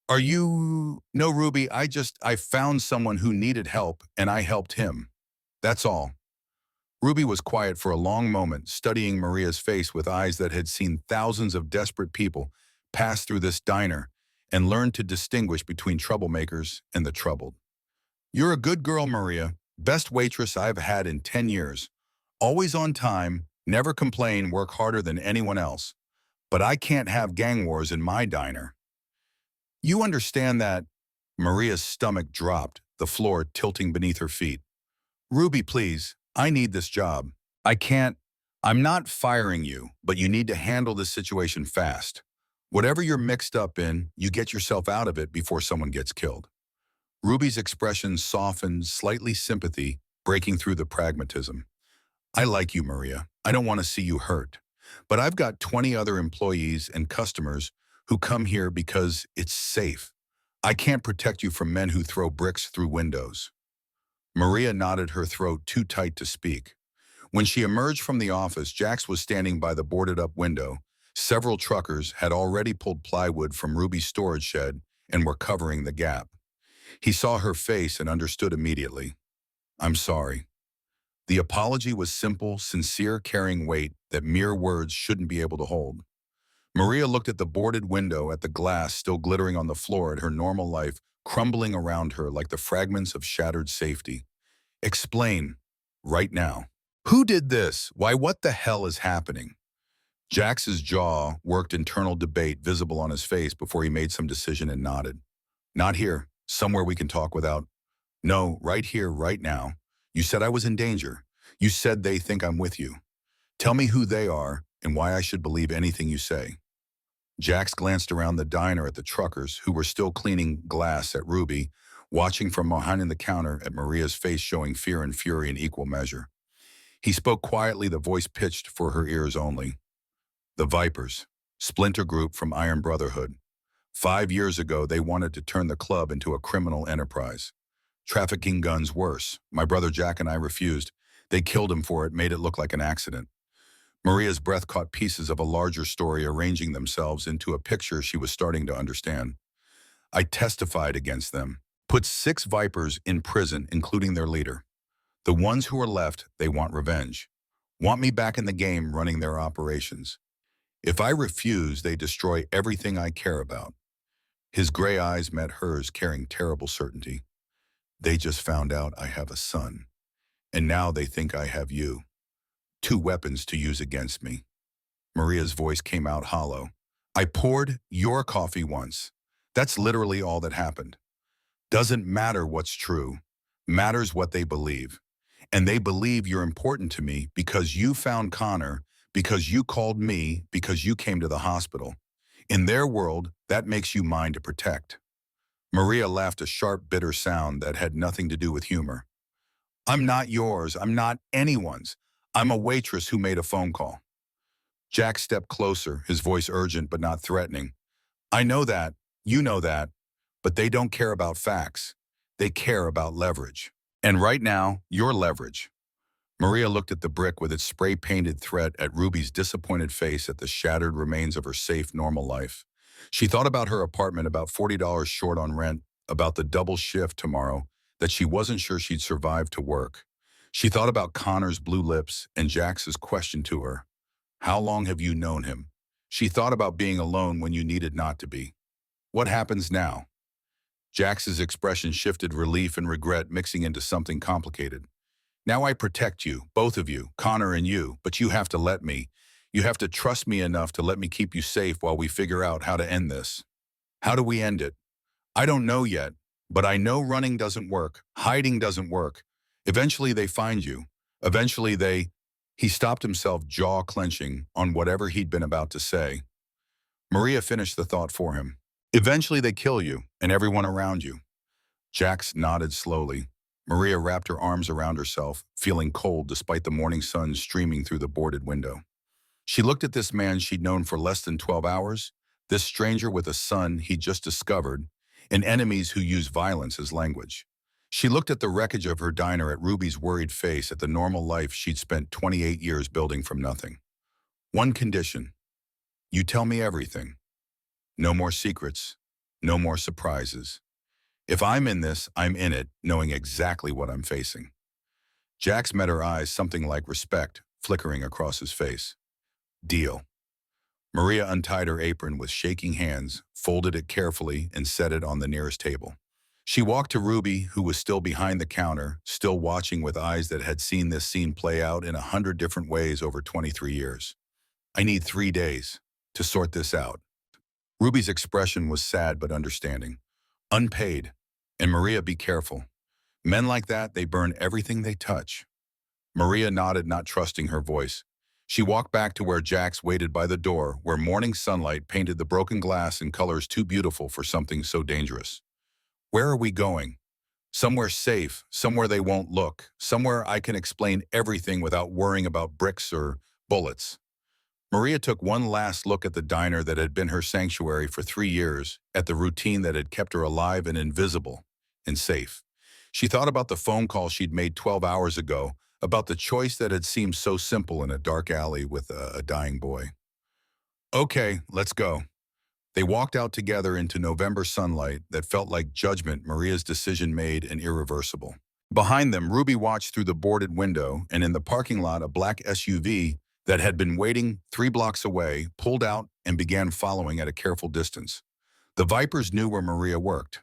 Speaker 1: "Are you—" "No, Ruby, I found someone who needed help and I helped him. That's all." Ruby was quiet for a long moment, studying Maria's face with eyes that had seen thousands of desperate people pass through this diner and learned to distinguish between troublemakers and the troubled. "You're a good girl, Maria. Best waitress I've had in 10 years. Always on time, never complain, work harder than anyone else. But I can't have gang wars in my diner. You understand that?" Maria's stomach dropped, the floor tilting beneath her feet. "Ruby, please, I need this job. I can't. I'm not firing you, but you need to handle this situation fast. Whatever you're mixed up in, you get yourself out of it before someone gets killed." Ruby's expression softened, slightly sympathy breaking through the pragmatism. "I like you, Maria. I don't want to see you hurt. But I've got 20 other employees and customers who come here because it's safe. I can't protect you from men who throw bricks through windows." Maria nodded, her throat too tight to speak. When she emerged from the office, Jax was standing by the boarded-up window. Several truckers had already pulled plywood from Ruby's storage shed and were covering the gap. He saw her face and understood immediately. "I'm sorry." The apology was simple, sincere, carrying weight that mere words shouldn't be able to hold. Maria looked at the boarded window, at the glass still glittering on the floor, at her normal life crumbling around her like the fragments of shattered safety. "Explain. Right now. Who did this? Why, what the hell is happening?" Jax's jaw worked, internal debate visible on his face before he made some decision and nodded. "Not here. Somewhere we can talk without—" "No, right here, right now. You said I was in danger. You said they think I'm with you. Tell me who they are and why I should believe anything you say." Jax glanced around the diner at the truckers, who were still cleaning glass, at Ruby, watching from behind the counter, at Maria's face showing fear and fury in equal measure. He spoke quietly, the voice pitched for her ears only. "The Vipers, splinter group from Iron Brotherhood. 5 years ago, they wanted to turn the club into a criminal enterprise. Trafficking guns worse. My brother Jack and I refused. They killed him for it, made it look like an accident." Maria's breath caught pieces of a larger story arranging themselves into a picture she was starting to understand. "I testified against them. Put 6 Vipers in prison, including their leader. The ones who are left, they want revenge. Want me back in the game running their operations. If I refuse, they destroy everything I care about." His gray eyes met hers, carrying terrible certainty. "They just found out I have a son. And now they think I have you. 2 weapons to use against me." Maria's voice came out hollow. "I poured your coffee once. That's literally all that happened. Doesn't matter what's true. Matters what they believe. And they believe you're important to me because you found Connor, because you called me, because you came to the hospital. In their world, that makes you mine to protect." Maria laughed, a sharp, bitter sound that had nothing to do with humor. "I'm not yours. I'm not anyone's. I'm a waitress who made a phone call." Jack stepped closer, his voice urgent but not threatening. "I know that. You know that. But they don't care about facts. They care about leverage. And right now, you're leverage." Maria looked at the brick with its spray-painted threat, at Ruby's disappointed face, at the shattered remains of her safe, normal life. She thought about her apartment, about $40 short on rent, about the double shift tomorrow, that she wasn't sure she'd survive to work. She thought about Connor's blue lips and Jax's question to her. "How long have you known him?" She thought about being alone when you needed not to be. "What happens now?" Jax's expression shifted, relief and regret mixing into something complicated. "Now I protect you, both of you, Connor and you, but you have to let me. You have to trust me enough to let me keep you safe while we figure out how to end this." "How do we end it?" "I don't know yet, but I know running doesn't work, hiding doesn't work. Eventually they find you. Eventually they—" He stopped himself, jaw clenching, on whatever he'd been about to say. Maria finished the thought for him. "Eventually they kill you and everyone around you." Jax nodded slowly. Maria wrapped her arms around herself, feeling cold despite the morning sun streaming through the boarded window. She looked at this man she'd known for less than 12 hours, this stranger with a son he'd just discovered, and enemies who use violence as language. She looked at the wreckage of her diner, at Ruby's worried face, at the normal life she'd spent 28 years building from nothing. One condition: you tell me everything. No more secrets, no more surprises. If I'm in this, I'm in it, knowing exactly what I'm facing. Jax met her eyes, something like respect flickering across his face. Deal. Maria untied her apron with shaking hands, folded it carefully, and set it on the nearest table. She walked to Ruby, who was still behind the counter, still watching with eyes that had seen this scene play out in 100 different ways over 23 years. I need 3 days to sort this out. Ruby's expression was sad but understanding. Unpaid. And Maria, be careful. Men like that, they burn everything they touch. Maria nodded, not trusting her voice. She walked back to where Jax waited by the door, where morning sunlight painted the broken glass in colors too beautiful for something so dangerous. Where are we going? Somewhere safe, somewhere they won't look, somewhere I can explain everything without worrying about bricks or bullets. Maria took one last look at the diner that had been her sanctuary for 3 years, at the routine that had kept her alive and invisible and safe. She thought about the phone call she'd made 12 hours ago, about the choice that had seemed so simple in a dark alley with a dying boy. Okay, let's go. They walked out together into November sunlight that felt like judgment, Maria's decision made and irreversible. Behind them, Ruby watched through the boarded window, and in the parking lot, a black SUV that had been waiting 3 blocks away pulled out and began following at a careful distance. The Vipers knew where Maria worked.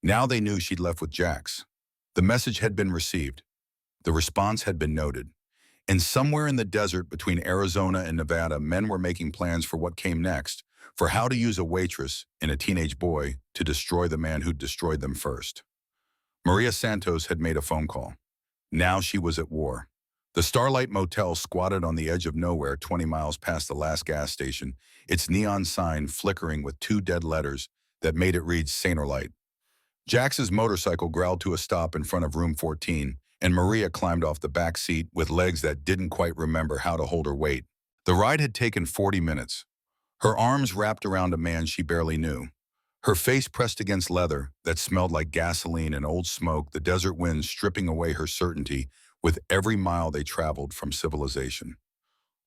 Speaker 1: Now they knew she'd left with Jax. The message had been received. The response had been noted. And somewhere in the desert between Arizona and Nevada, men were making plans for what came next, for how to use a waitress and a teenage boy to destroy the man who'd destroyed them first. Maria Santos had made a phone call. Now she was at war. The Starlight Motel squatted on the edge of nowhere 20 miles past the last gas station, its neon sign flickering with 2 dead letters that made it read Sanerlight. Jax's motorcycle growled to a stop in front of room 14, and Maria climbed off the back seat with legs that didn't quite remember how to hold her weight. The ride had taken 40 minutes. Her arms wrapped around a man she barely knew. Her face pressed against leather that smelled like gasoline and old smoke, the desert wind stripping away her certainty with every mile they traveled from civilization.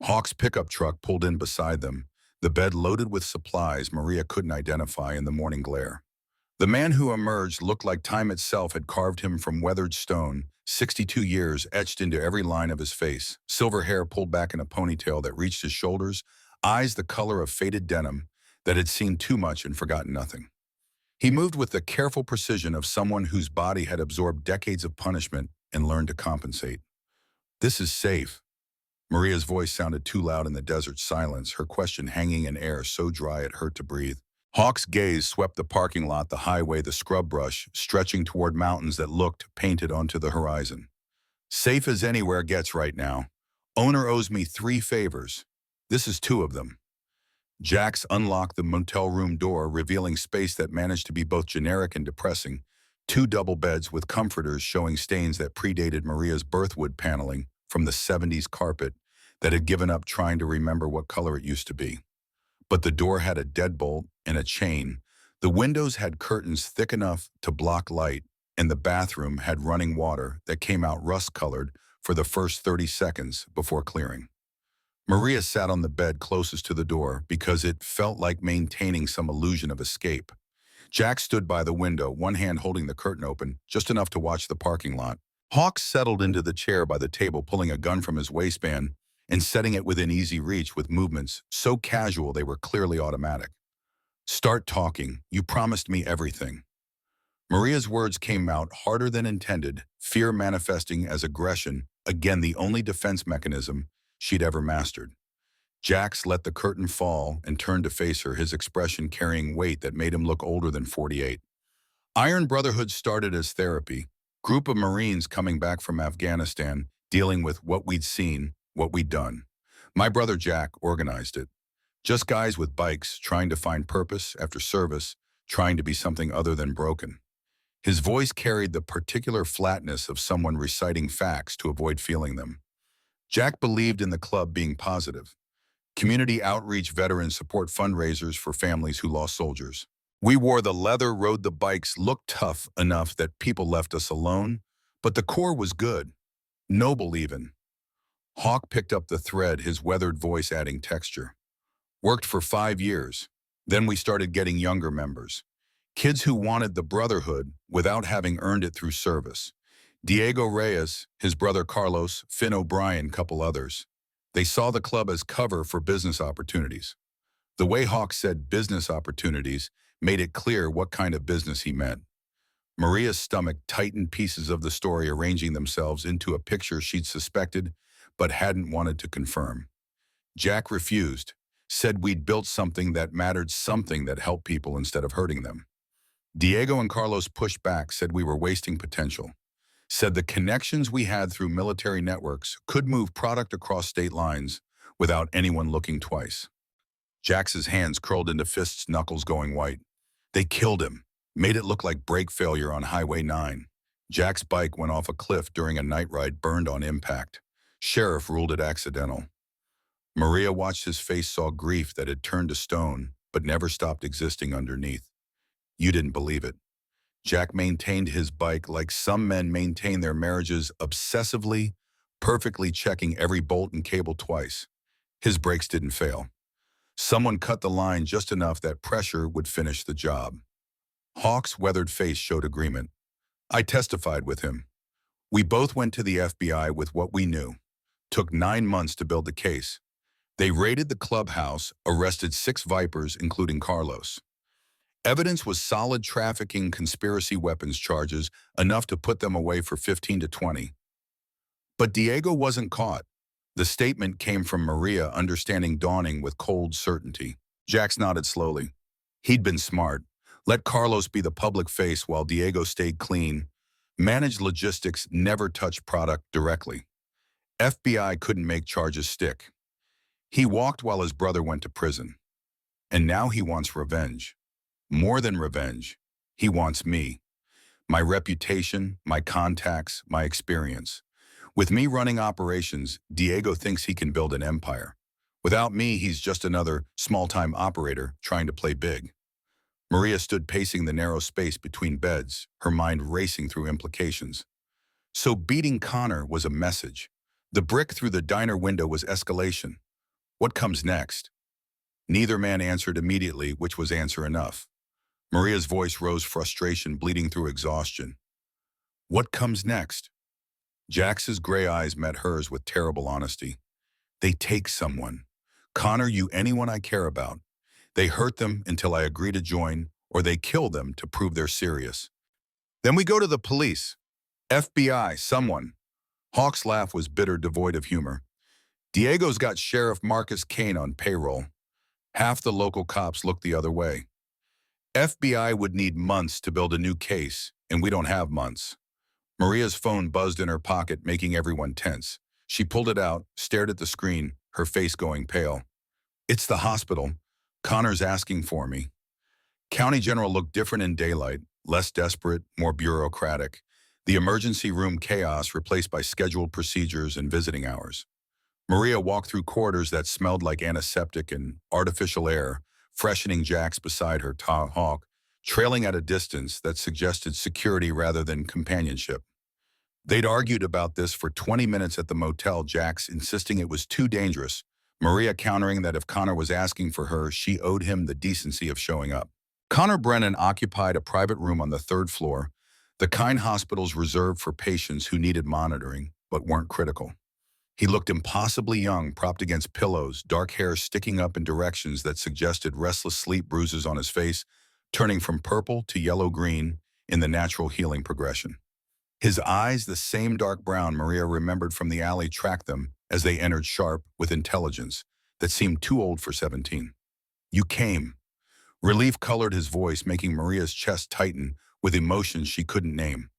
Speaker 1: Hawk's pickup truck pulled in beside them, the bed loaded with supplies Maria couldn't identify in the morning glare. The man who emerged looked like time itself had carved him from weathered stone, 62 years etched into every line of his face, silver hair pulled back in a ponytail that reached his shoulders, eyes the color of faded denim that had seen too much and forgotten nothing. He moved with the careful precision of someone whose body had absorbed decades of punishment and learned to compensate. This is safe. Maria's voice sounded too loud in the desert silence, her question hanging in air so dry it hurt to breathe. Hawk's gaze swept the parking lot, the highway, the scrub brush, stretching toward mountains that looked painted onto the horizon. Safe as anywhere gets right now. Owner owes me 3 favors. This is 2 of them. Jax unlocked the motel room door, revealing space that managed to be both generic and depressing. 2 double beds with comforters showing stains that predated Maria's birthwood paneling from the 70s carpet that had given up trying to remember what color it used to be. But the door had a deadbolt and a chain. The windows had curtains thick enough to block light, and the bathroom had running water that came out rust-colored for the first 30 seconds before clearing. Maria sat on the bed closest to the door because it felt like maintaining some illusion of escape. Jack stood by the window, one hand holding the curtain open, just enough to watch the parking lot. Hawk settled into the chair by the table, pulling a gun from his waistband and setting it within easy reach with movements so casual they were clearly automatic. Start talking. You promised me everything. Maria's words came out harder than intended, fear manifesting as aggression, again the only defense mechanism she'd ever mastered. Jax let the curtain fall and turned to face her, his expression carrying weight that made him look older than 48. Iron Brotherhood started as therapy, group of Marines coming back from Afghanistan, dealing with what we'd seen, what we'd done. My brother Jack organized it. Just guys with bikes trying to find purpose after service, trying to be something other than broken. His voice carried the particular flatness of someone reciting facts to avoid feeling them. Jack believed in the club being positive. Community outreach, veteran support fundraisers for families who lost soldiers. We wore the leather, rode the bikes, looked tough enough that people left us alone, but the core was good, noble even. Hawk picked up the thread, his weathered voice adding texture. Worked for 5 years. Then we started getting younger members. Kids who wanted the brotherhood without having earned it through service. Diego Reyes, his brother Carlos, Finn O'Brien, couple others. They saw the club as cover for business opportunities. The way Hawk said business opportunities made it clear what kind of business he meant. Maria's stomach tightened, pieces of the story arranging themselves into a picture she'd suspected but hadn't wanted to confirm. Jack refused, said we'd built something that mattered, something that helped people instead of hurting them. Diego and Carlos pushed back, said we were wasting potential. Said the connections we had through military networks could move product across state lines without anyone looking twice. Jax's hands curled into fists, knuckles going white. They killed him, made it look like brake failure on Highway 9. Jack's bike went off a cliff during a night ride, burned on impact. Sheriff ruled it accidental. Maria watched his face, saw grief that had turned to stone, but never stopped existing underneath. You didn't believe it. Jack maintained his bike like some men maintain their marriages, obsessively, perfectly checking every bolt and cable twice. His brakes didn't fail. Someone cut the line just enough that pressure would finish the job. Hawk's weathered face showed agreement. I testified with him. We both went to the FBI with what we knew. Took 9 months to build the case. They raided the clubhouse, arrested 6 Vipers, including Carlos. Evidence was solid: trafficking, conspiracy, weapons charges, enough to put them away for 15 to 20. But Diego wasn't caught. The statement came from Maria, understanding dawning with cold certainty. Jax nodded slowly. He'd been smart. Let Carlos be the public face while Diego stayed clean. Managed logistics, never touched product directly. FBI couldn't make charges stick. He walked while his brother went to prison. And now he wants revenge. More than revenge. He wants me. My reputation, my contacts, my experience. With me running operations, Diego thinks he can build an empire. Without me, he's just another small-time operator trying to play big. Maria stood pacing the narrow space between beds, her mind racing through implications. So beating Connor was a message. The brick through the diner window was escalation. What comes next? Neither man answered immediately, which was answer enough. Maria's voice rose, frustration bleeding through exhaustion. What comes next? Jax's gray eyes met hers with terrible honesty. They take someone. Connor, you, anyone I care about. They hurt them until I agree to join, or they kill them to prove they're serious. Then we go to the police. FBI, someone. Hawk's laugh was bitter, devoid of humor. Diego's got Sheriff Marcus Kane on payroll. Half the local cops look the other way. FBI would need months to build a new case, and we don't have months. Maria's phone buzzed in her pocket, making everyone tense. She pulled it out, stared at the screen, her face going pale. It's the hospital. Connor's asking for me. County General looked different in daylight, less desperate, more bureaucratic. The emergency room chaos replaced by scheduled procedures and visiting hours. Maria walked through corridors that smelled like antiseptic and artificial air, freshening Jax beside her, Hawk, trailing at a distance that suggested security rather than companionship. They'd argued about this for 20 minutes at the motel, Jax insisting it was too dangerous, Maria countering that if Connor was asking for her, she owed him the decency of showing up. Connor Brennan occupied a private room on the 3rd floor, the kind hospitals reserved for patients who needed monitoring but weren't critical. He looked impossibly young, propped against pillows, dark hair sticking up in directions that suggested restless sleep, bruises on his face, turning from purple to yellow-green in the natural healing progression. His eyes, the same dark brown Maria remembered from the alley, tracked them as they entered, sharp, with intelligence that seemed too old for 17. You came. Relief colored his voice, making Maria's chest tighten with emotions she couldn't name.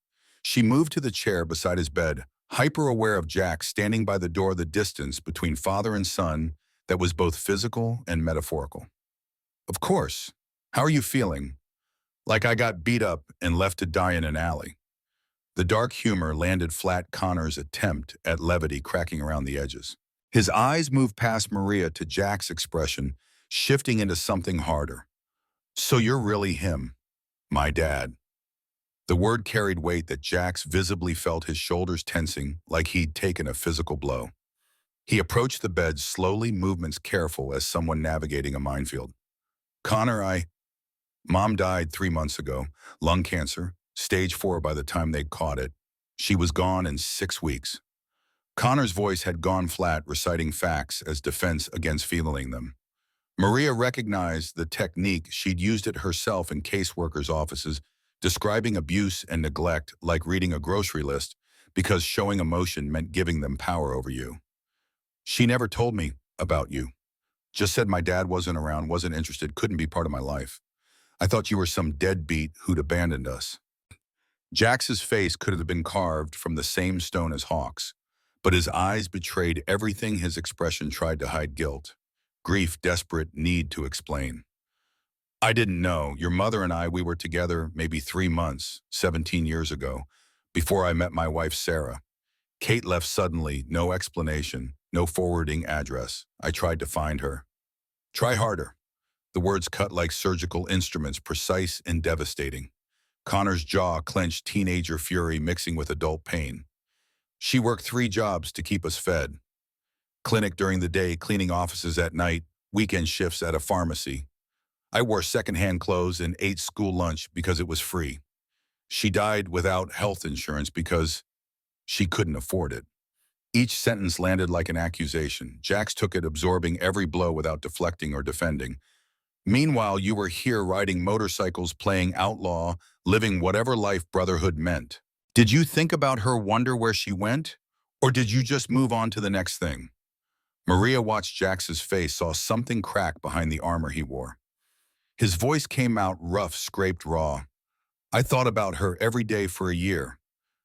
Speaker 1: She moved to the chair beside his bed, hyper-aware of Jack standing by the door, the distance between father and son that was both physical and metaphorical. Of course. How are you feeling? Like I got beat up and left to die in an alley. The dark humor landed flat Connor's attempt at levity cracking around the edges. His eyes moved past Maria to Jack's expression, shifting into something harder. So you're really him, my dad. The word carried weight that Jax visibly felt his shoulders tensing like he'd taken a physical blow. He approached the bed, slowly, movements careful as someone navigating a minefield. Connor, Mom died 3 months ago, lung cancer, stage 4 by the time they caught it. She was gone in 6 weeks. Connor's voice had gone flat, reciting facts as defense against feeling them. Maria recognized the technique. She'd used it herself in caseworkers' offices, describing abuse and neglect like reading a grocery list because showing emotion meant giving them power over you. She never told me about you. Just said my dad wasn't around, wasn't interested, couldn't be part of my life. I thought you were some deadbeat who'd abandoned us. Jax's face could have been carved from the same stone as Hawk's, but his eyes betrayed everything. His expression tried to hide guilt, grief, desperate need to explain. I didn't know. Your mother and we were together maybe 3 months, 17 years ago, before I met my wife, Sarah. Kate left suddenly, no explanation, no forwarding address. I tried to find her. Try harder. The words cut like surgical instruments, precise and devastating. Connor's jaw clenched, teenager fury mixing with adult pain. She worked 3 jobs to keep us fed. Clinic during the day, cleaning offices at night, weekend shifts at a pharmacy. I wore secondhand clothes and ate school lunch because it was free. She died without health insurance because she couldn't afford it. Each sentence landed like an accusation. Jax took it, absorbing every blow without deflecting or defending. Meanwhile, you were here riding motorcycles, playing outlaw, living whatever life brotherhood meant. Did you think about her, wonder where she went? Or did you just move on to the next thing? Maria watched Jax's face, saw something crack behind the armor he wore. His voice came out rough, scraped, raw. I thought about her every day for a year.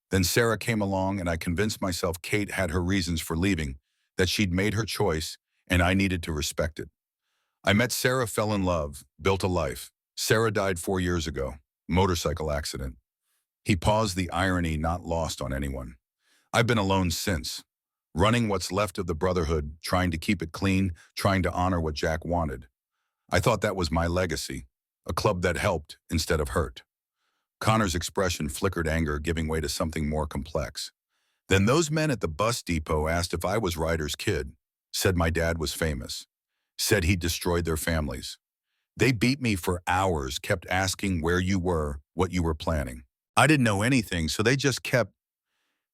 Speaker 1: Then Sarah came along and I convinced myself Kate had her reasons for leaving, that she'd made her choice and I needed to respect it. I met Sarah, fell in love, built a life. Sarah died 4 years ago, motorcycle accident. He paused, the irony not lost on anyone. I've been alone since, running what's left of the brotherhood, trying to keep it clean, trying to honor what Jack wanted. I thought that was my legacy, a club that helped instead of hurt. Connor's expression flickered, anger giving way to something more complex. Then those men at the bus depot asked if I was Ryder's kid, said my dad was famous, said he destroyed their families. They beat me for hours, kept asking where you were, what you were planning. I didn't know anything, so they just kept.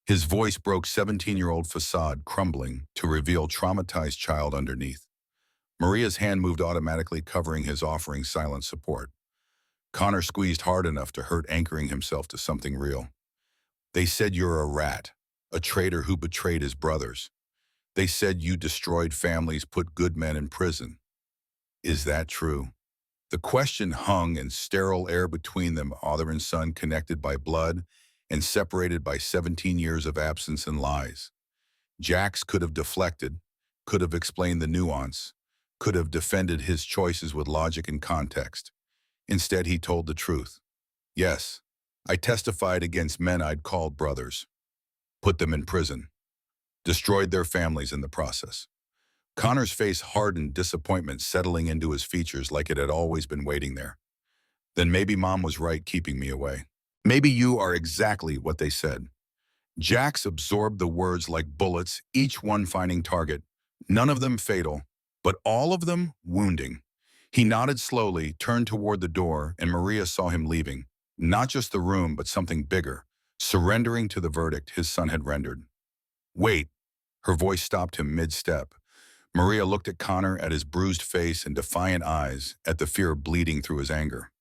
Speaker 1: His voice broke, 17-year-old facade crumbling to reveal traumatized child underneath. Maria's hand moved automatically, covering his, offering silent support. Connor squeezed hard enough to hurt, anchoring himself to something real. They said you're a rat, a traitor who betrayed his brothers. They said you destroyed families, put good men in prison. Is that true? The question hung in sterile air between them, father and son, connected by blood and separated by 17 years of absence and lies. Jax could have deflected, could have explained the nuance, could have defended his choices with logic and context. Instead, he told the truth. Yes, I testified against men I'd called brothers, put them in prison, destroyed their families in the process. Connor's face hardened, disappointment settling into his features like it had always been waiting there. Then maybe Mom was right keeping me away. Maybe you are exactly what they said. Jax absorbed the words like bullets, each one finding target, none of them fatal, but all of them wounding. He nodded slowly, turned toward the door, and Maria saw him leaving. Not just the room, but something bigger, surrendering to the verdict his son had rendered. Wait, her voice stopped him mid-step. Maria looked at Connor, at his bruised face and defiant eyes, at the fear bleeding through his anger.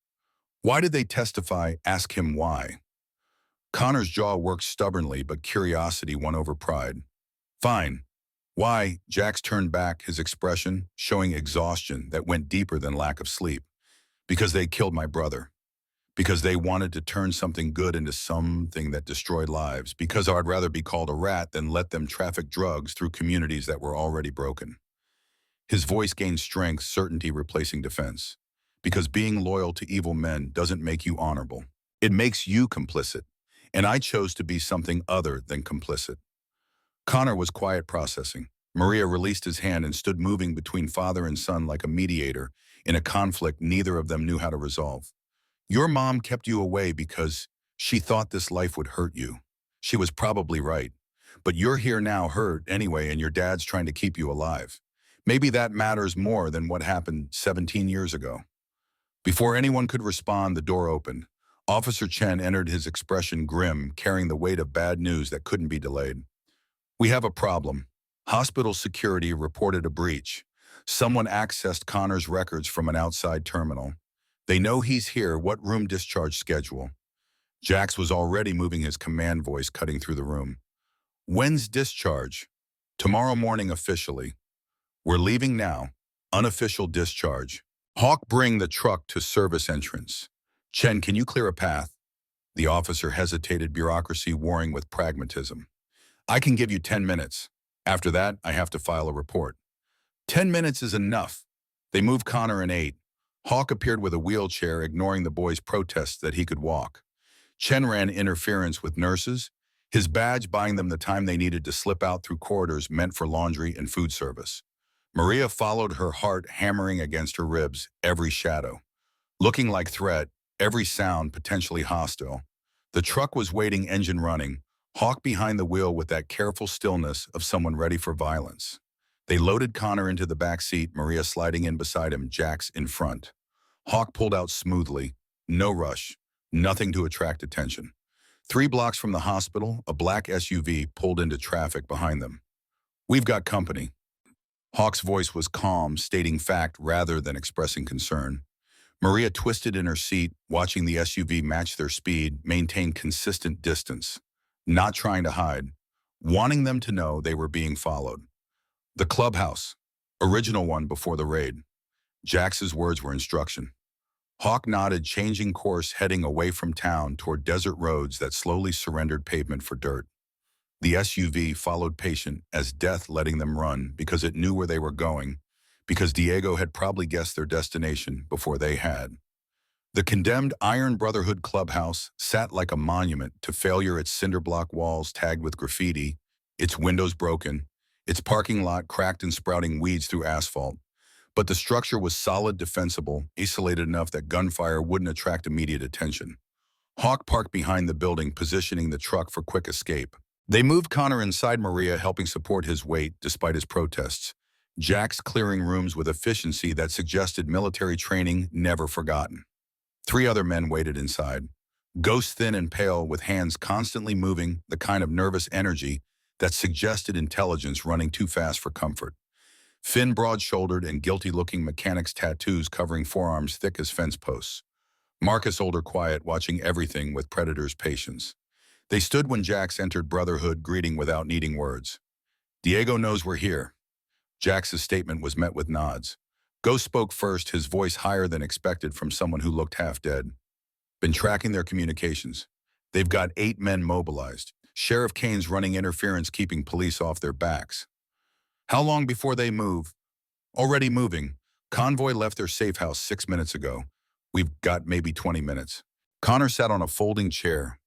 Speaker 1: Why did they testify? Ask him why. Connor's jaw worked stubbornly, but curiosity won over pride. Fine. Why? Jax turned back, his expression showing exhaustion that went deeper than lack of sleep. Because they killed my brother. Because they wanted to turn something good into something that destroyed lives. Because I'd rather be called a rat than let them traffic drugs through communities that were already broken. His voice gained strength, certainty replacing defense. because being loyal to evil men doesn't make you honorable. It makes you complicit. And I chose to be something other than complicit. Connor was quiet processing. Maria released his hand and stood moving between father and son like a mediator in a conflict neither of them knew how to resolve. Your mom kept you away because she thought this life would hurt you. She was probably right. But you're here now hurt anyway, and your dad's trying to keep you alive. Maybe that matters more than what happened 17 years ago. Before anyone could respond, the door opened. Officer Chen entered, his expression grim, carrying the weight of bad news that couldn't be delayed. We have a problem. Hospital security reported a breach. Someone accessed Connor's records from an outside terminal. They know he's here. What room discharge schedule? Jax was already moving, his command voice cutting through the room. When's discharge? Tomorrow morning officially. We're leaving now. Unofficial discharge. Hawk, bring the truck to service entrance. Chen, can you clear a path? The officer hesitated, bureaucracy warring with pragmatism. I can give you 10 minutes. After that, I have to file a report. 10 minutes is enough. They moved Connor and 8. Hawk appeared with a wheelchair, ignoring the boys' protests that he could walk. Chen ran interference with nurses, his badge buying them the time they needed to slip out through corridors meant for laundry and food service. Maria followed, her heart hammering against her ribs, every shadow. Looking like threat, every sound potentially hostile. The truck was waiting, engine running, Hawk behind the wheel with that careful stillness of someone ready for violence. They loaded Connor into the back seat, Maria sliding in beside him, Jax in front. Hawk pulled out smoothly, no rush, nothing to attract attention. 3 blocks from the hospital, a black SUV pulled into traffic behind them. We've got company. Hawk's voice was calm, stating fact rather than expressing concern. Maria twisted in her seat, watching the SUV match their speed, maintain consistent distance, not trying to hide, wanting them to know they were being followed. The clubhouse, original one before the raid. Jax's words were instruction. Hawk nodded, changing course, heading away from town toward desert roads that slowly surrendered pavement for dirt. The SUV followed, patient as death, letting them run because it knew where they were going, because Diego had probably guessed their destination before they had. The condemned Iron Brotherhood clubhouse sat like a monument to failure, its cinder-block walls tagged with graffiti, its windows broken, its parking lot cracked and sprouting weeds through asphalt. But the structure was solid, defensible, isolated enough that gunfire wouldn't attract immediate attention. Hawk parked behind the building, positioning the truck for quick escape. They moved Connor inside, Maria helping support his weight despite his protests. Jax clearing rooms with efficiency that suggested military training never forgotten. 3 other men waited inside, ghost thin and pale, with hands constantly moving, the kind of nervous energy that suggested intelligence running too fast for comfort. Thin, broad-shouldered, and guilty-looking mechanics, tattoos covering forearms thick as fence posts. Marcus, older, quiet, watching everything with predator's patience. They stood when Jax entered Brotherhood, greeting without needing words. Diego knows we're here. Jax's statement was met with nods. Ghost spoke first, his voice higher than expected from someone who looked half dead. Been tracking their communications. They've got 8 men mobilized. Sheriff Kane's running interference, keeping police off their backs. How long before they move? Already moving. Convoy left their safe house 6 minutes ago. We've got maybe 20 minutes. Connor sat on a folding chair,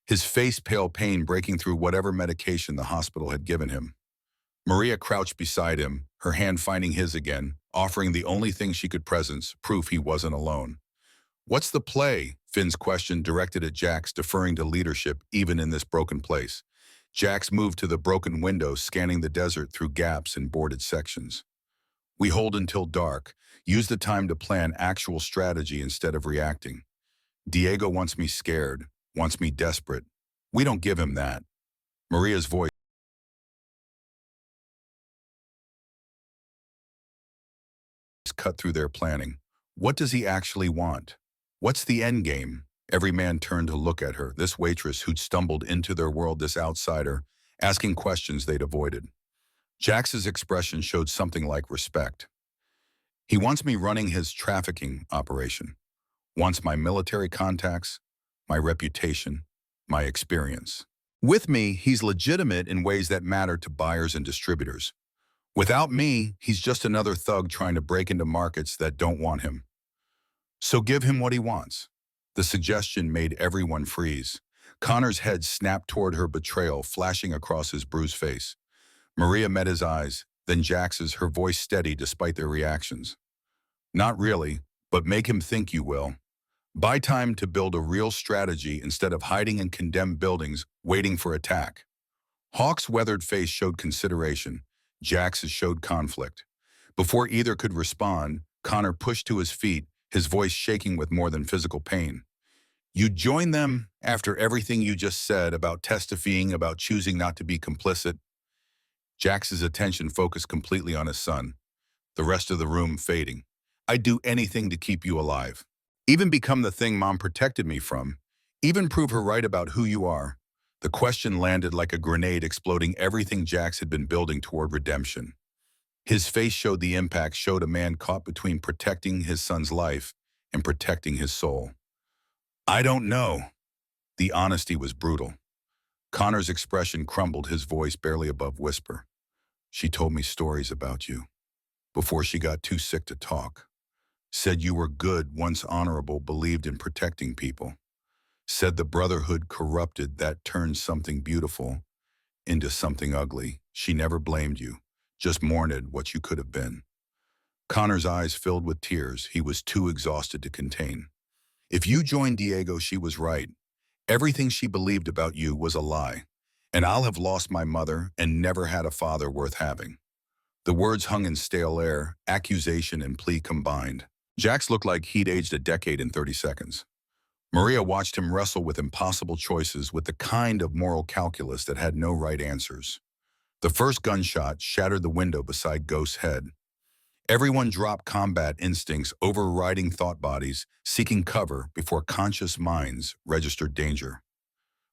Speaker 1: his face pale, pain breaking through whatever medication the hospital had given him. Maria crouched beside him, her hand finding his again, offering the only thing she could presence, proof he wasn't alone. What's the play? Finn's question directed at Jax, deferring to leadership even in this broken place. Jax moved to the broken window, scanning the desert through gaps in boarded sections. We hold until dark, use the time to plan actual strategy instead of reacting. Diego wants me scared, wants me desperate. We don't give him that. Maria's voice cut through their planning. What does he actually want? What's the end game? Every man turned to look at her, this waitress who'd stumbled into their world, this outsider, asking questions they'd avoided. Jax's expression showed something like respect. He wants me running his trafficking operation, wants my military contacts, my reputation, my experience. With me, he's legitimate in ways that matter to buyers and distributors. Without me, he's just another thug trying to break into markets that don't want him. So give him what he wants. The suggestion made everyone freeze. Connor's head snapped toward her betrayal, flashing across his bruised face. Maria met his eyes, then Jax's, her voice steady despite their reactions. Not really, but make him think you will. Buy time to build a real strategy instead of hiding in condemned buildings, waiting for attack. Hawk's weathered face showed consideration. Jax's showed conflict. Before either could respond, Connor pushed to his feet, his voice shaking with more than physical pain. You join them after everything you just said about testifying, about choosing not to be complicit. Jax's attention focused completely on his son, the rest of the room fading. I'd do anything to keep you alive. Even become the thing Mom protected me from. Even prove her right about who you are. The question landed like a grenade, exploding everything Jax had been building toward redemption. His face showed the impact, showed a man caught between protecting his son's life and protecting his soul. I don't know. The honesty was brutal. Connor's expression crumbled, his voice barely above whisper. She told me stories about you before she got too sick to talk. Said you were good, once honorable, believed in protecting people. Said the brotherhood corrupted, that turned something beautiful into something ugly. She never blamed you, just mourned what you could have been. Connor's eyes filled with tears. He was too exhausted to contain. If you joined Diego, she was right. Everything she believed about you was a lie. And I'll have lost my mother and never had a father worth having. The words hung in stale air, accusation and plea combined. Jax looked like he'd aged a decade in 30 seconds. Maria watched him wrestle with impossible choices, with the kind of moral calculus that had no right answers. The first gunshot shattered the window beside Ghost's head. Everyone dropped combat instincts, overriding thought bodies, seeking cover before conscious minds registered danger.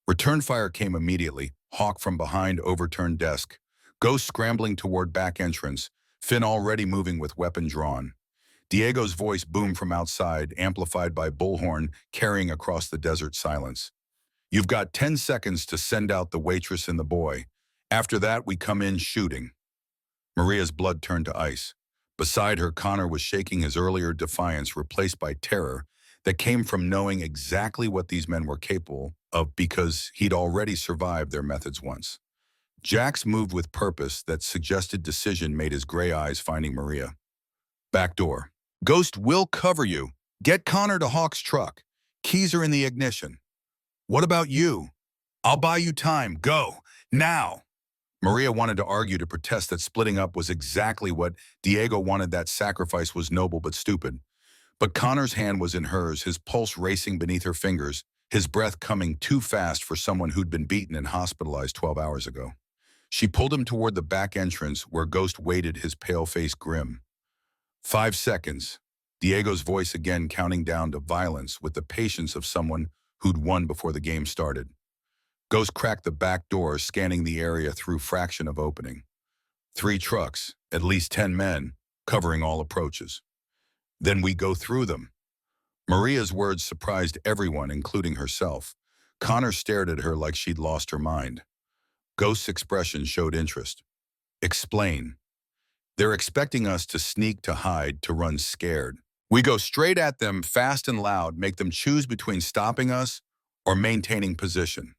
Speaker 1: Return fire came immediately. Hawk from behind overturned desk. Ghost scrambling toward back entrance. Finn already moving with weapon drawn. Diego's voice boomed from outside, amplified by bullhorn carrying across the desert silence. You've got 10 seconds to send out the waitress and the boy. After that, we come in shooting. Maria's blood turned to ice. Beside her, Connor was shaking, his earlier defiance replaced by terror that came from knowing exactly what these men were capable of because he'd already survived their methods once. Jax moved with purpose that suggested decision made his gray eyes finding Maria. Back door. Ghost will cover you. Get Connor to Hawk's truck. Keys are in the ignition. What about you? I'll buy you time. Go. Now. Maria wanted to argue, to protest that splitting up was exactly what Diego wanted, that sacrifice was noble but stupid. But Connor's hand was in hers, his pulse racing beneath her fingers, his breath coming too fast for someone who'd been beaten and hospitalized 12 hours ago. She pulled him toward the back entrance where Ghost waited, his pale face grim. 5 seconds. Diego's voice again counting down to violence with the patience of someone who'd won before the game started. Ghost cracked the back door, scanning the area through fraction of opening. 3 trucks, at least 10 men, covering all approaches. Then we go through them. Maria's words surprised everyone, including herself. Connor stared at her like she'd lost her mind. Ghost's expression showed interest. Explain. They're expecting us to sneak, to hide, to run scared. We go straight at them, fast and loud, make them choose between stopping us or maintaining position.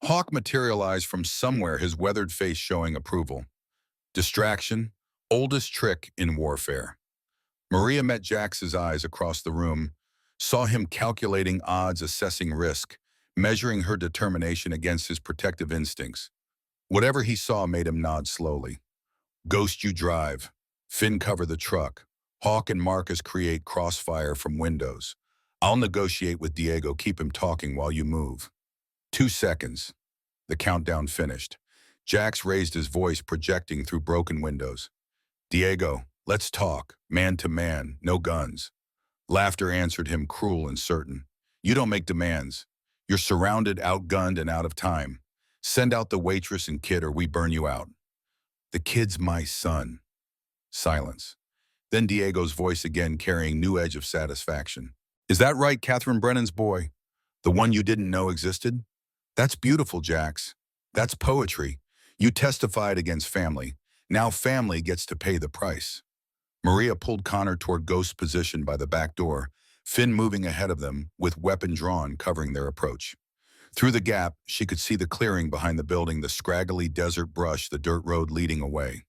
Speaker 1: Hawk materialized from somewhere, his weathered face showing approval. Distraction, oldest trick in warfare. Maria met Jax's eyes across the room, saw him calculating odds, assessing risk, measuring her determination against his protective instincts. Whatever he saw made him nod slowly. Ghost, you drive. Finn, cover the truck. Hawk and Marcus create crossfire from windows. I'll negotiate with Diego, keep him talking while you move. 2 seconds. The countdown finished. Jax raised his voice, projecting through broken windows. Diego, let's talk, man to man, no guns. Laughter answered him, cruel and certain. You don't make demands. You're surrounded, outgunned, and out of time. Send out the waitress and kid or we burn you out. The kid's my son. Silence. Then Diego's voice again, carrying new edge of satisfaction. Is that right, Catherine Brennan's boy? The one you didn't know existed? That's beautiful, Jax. That's poetry. You testified against family. Now family gets to pay the price. Maria pulled Connor toward Ghost's position by the back door, Finn moving ahead of them, with weapon drawn covering their approach. Through the gap, she could see the clearing behind the building, the scraggly desert brush, the dirt road leading away.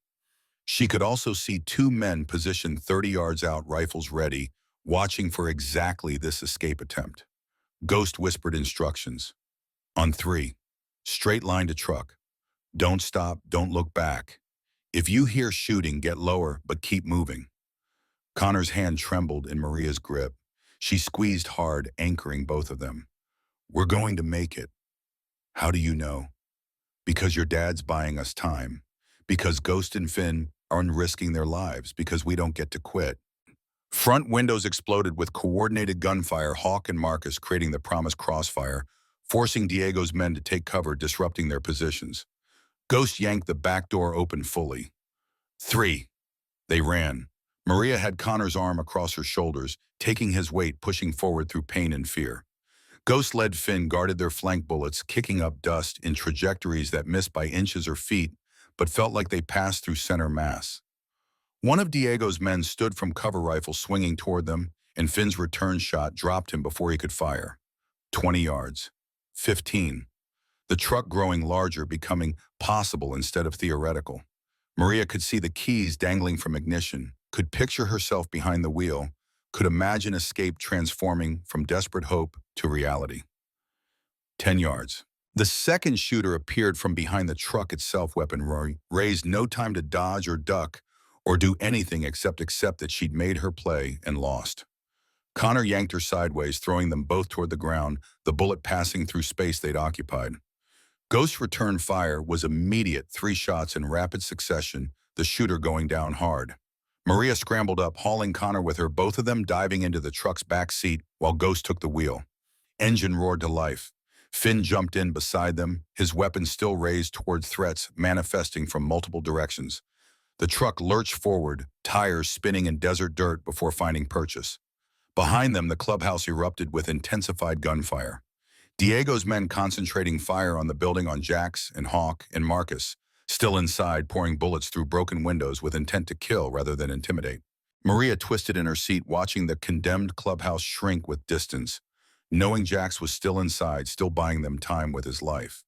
Speaker 1: She could also see two men positioned 30 yards out, rifles ready, watching for exactly this escape attempt. Ghost whispered instructions. On three. Straight line to truck. Don't stop, don't look back. If you hear shooting, get lower, but keep moving. Connor's hand trembled in Maria's grip. She squeezed hard, anchoring both of them. We're going to make it. How do you know? Because your dad's buying us time. Because Ghost and Finn aren't risking their lives. Because we don't get to quit. Front windows exploded with coordinated gunfire, Hawk and Marcus creating the promised crossfire, forcing Diego's men to take cover, disrupting their positions. Ghost yanked the back door open fully. Three. They ran. Maria had Connor's arm across her shoulders, taking his weight, pushing forward through pain and fear. Ghost led Finn, guarded their flank bullets, kicking up dust in trajectories that missed by inches or feet, but felt like they passed through center mass. One of Diego's men stood from cover, rifle swinging toward them, and Finn's return shot dropped him before he could fire. 20 yards. 15. The truck growing larger, becoming possible instead of theoretical. Maria could see the keys dangling from ignition, could picture herself behind the wheel, could imagine escape transforming from desperate hope to reality. 10 yards. The second shooter appeared from behind the truck itself, weapon raised, no time to dodge or duck or do anything except accept that she'd made her play and lost. Connor yanked her sideways, throwing them both toward the ground, the bullet passing through space they'd occupied. Ghost's return fire was immediate, 3 shots in rapid succession, the shooter going down hard. Maria scrambled up, hauling Connor with her, both of them diving into the truck's back seat while Ghost took the wheel. Engine roared to life. Finn jumped in beside them, his weapon still raised toward threats manifesting from multiple directions. The truck lurched forward, tires spinning in desert dirt before finding purchase. Behind them, the clubhouse erupted with intensified gunfire. Diego's men concentrating fire on the building, on Jax and Hawk and Marcus, still inside, pouring bullets through broken windows with intent to kill rather than intimidate. Maria twisted in her seat, watching the condemned clubhouse shrink with distance, knowing Jax was still inside, still buying them time with his life.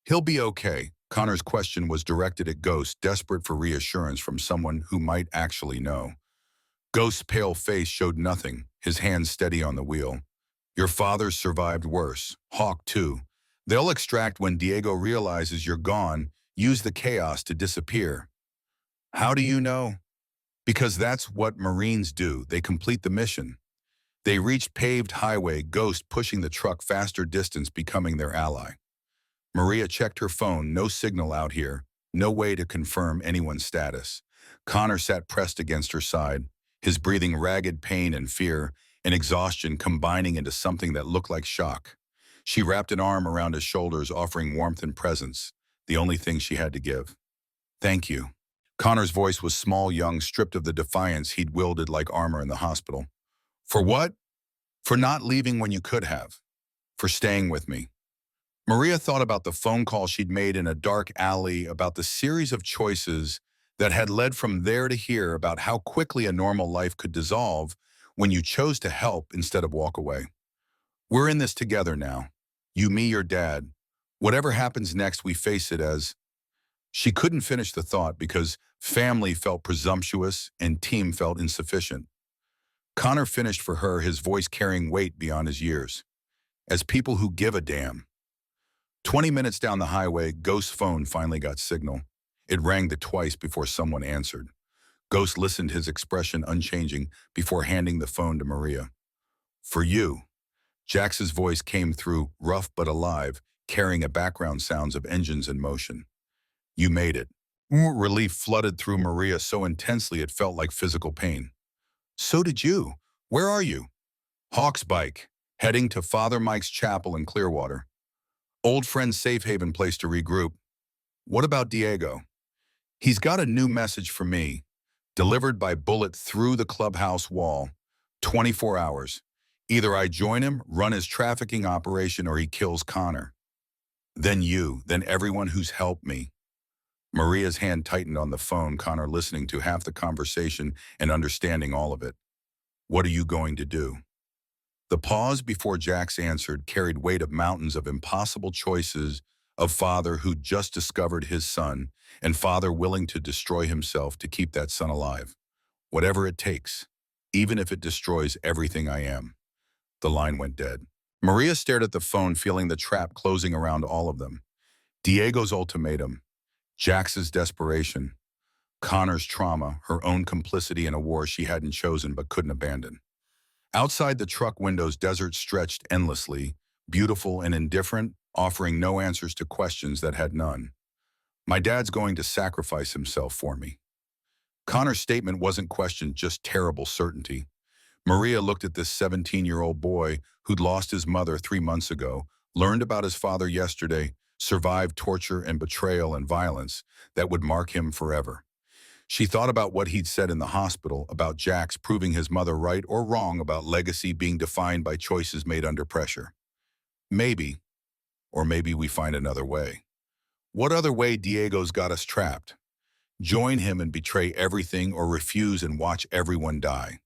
Speaker 1: He'll be okay. Connor's question was directed at Ghost, desperate for reassurance from someone who might actually know. Ghost's pale face showed nothing, his hands steady on the wheel. Your father survived worse. Hawk, too. They'll extract when Diego realizes you're gone, use the chaos to disappear. How do you know? Because that's what Marines do. They complete the mission. They reached paved highway, Ghost pushing the truck faster distance, becoming their ally. Maria checked her phone, no signal out here, no way to confirm anyone's status. Connor sat pressed against her side, his breathing ragged, pain and fear and exhaustion combining into something that looked like shock. She wrapped an arm around his shoulders, offering warmth and presence, the only thing she had to give. Thank you. Connor's voice was small, young, stripped of the defiance he'd wielded like armor in the hospital. For what? For not leaving when you could have. For staying with me. Maria thought about the phone call she'd made in a dark alley, about the series of choices that had led from there to here, about how quickly a normal life could dissolve when you chose to help instead of walk away. We're in this together now. You, me, your dad. Whatever happens next, we face it as... She couldn't finish the thought because family felt presumptuous and team felt insufficient. Connor finished for her, his voice carrying weight beyond his years. As people who give a damn. 20 minutes down the highway, Ghost's phone finally got signal. It rang twice before someone answered. Ghost listened, his expression unchanging, before handing the phone to Maria. For you. Jax's voice came through, rough but alive, carrying a background sounds of engines in motion. You made it. Relief flooded through Maria so intensely it felt like physical pain. So did you. Where are you? Hawk's bike, heading to Father Mike's chapel in Clearwater. Old friend's safe haven place to regroup. What about Diego? He's got a new message for me, delivered by bullet through the clubhouse wall. 24 hours. Either I join him, run his trafficking operation, or he kills Connor. Then you, then everyone who's helped me. Maria's hand tightened on the phone, Connor listening to half the conversation and understanding all of it. What are you going to do? The pause before Jax answered carried weight of mountains of impossible choices of father who just discovered his son and father willing to destroy himself to keep that son alive. Whatever it takes, even if it destroys everything I am. The line went dead. Maria stared at the phone, feeling the trap closing around all of them. Diego's ultimatum, Jax's desperation, Connor's trauma, her own complicity in a war she hadn't chosen but couldn't abandon. Outside the truck windows, desert stretched endlessly, beautiful and indifferent, offering no answers to questions that had none. My dad's going to sacrifice himself for me. Connor's statement wasn't question, just terrible certainty. Maria looked at this 17-year-old boy who'd lost his mother 3 months ago, learned about his father yesterday, survived torture and betrayal and violence that would mark him forever. She thought about what he'd said in the hospital about Jax proving his mother right or wrong, about legacy being defined by choices made under pressure. Maybe, or maybe we find another way. What other way? Diego's got us trapped. Join him and betray everything, or refuse and watch everyone die.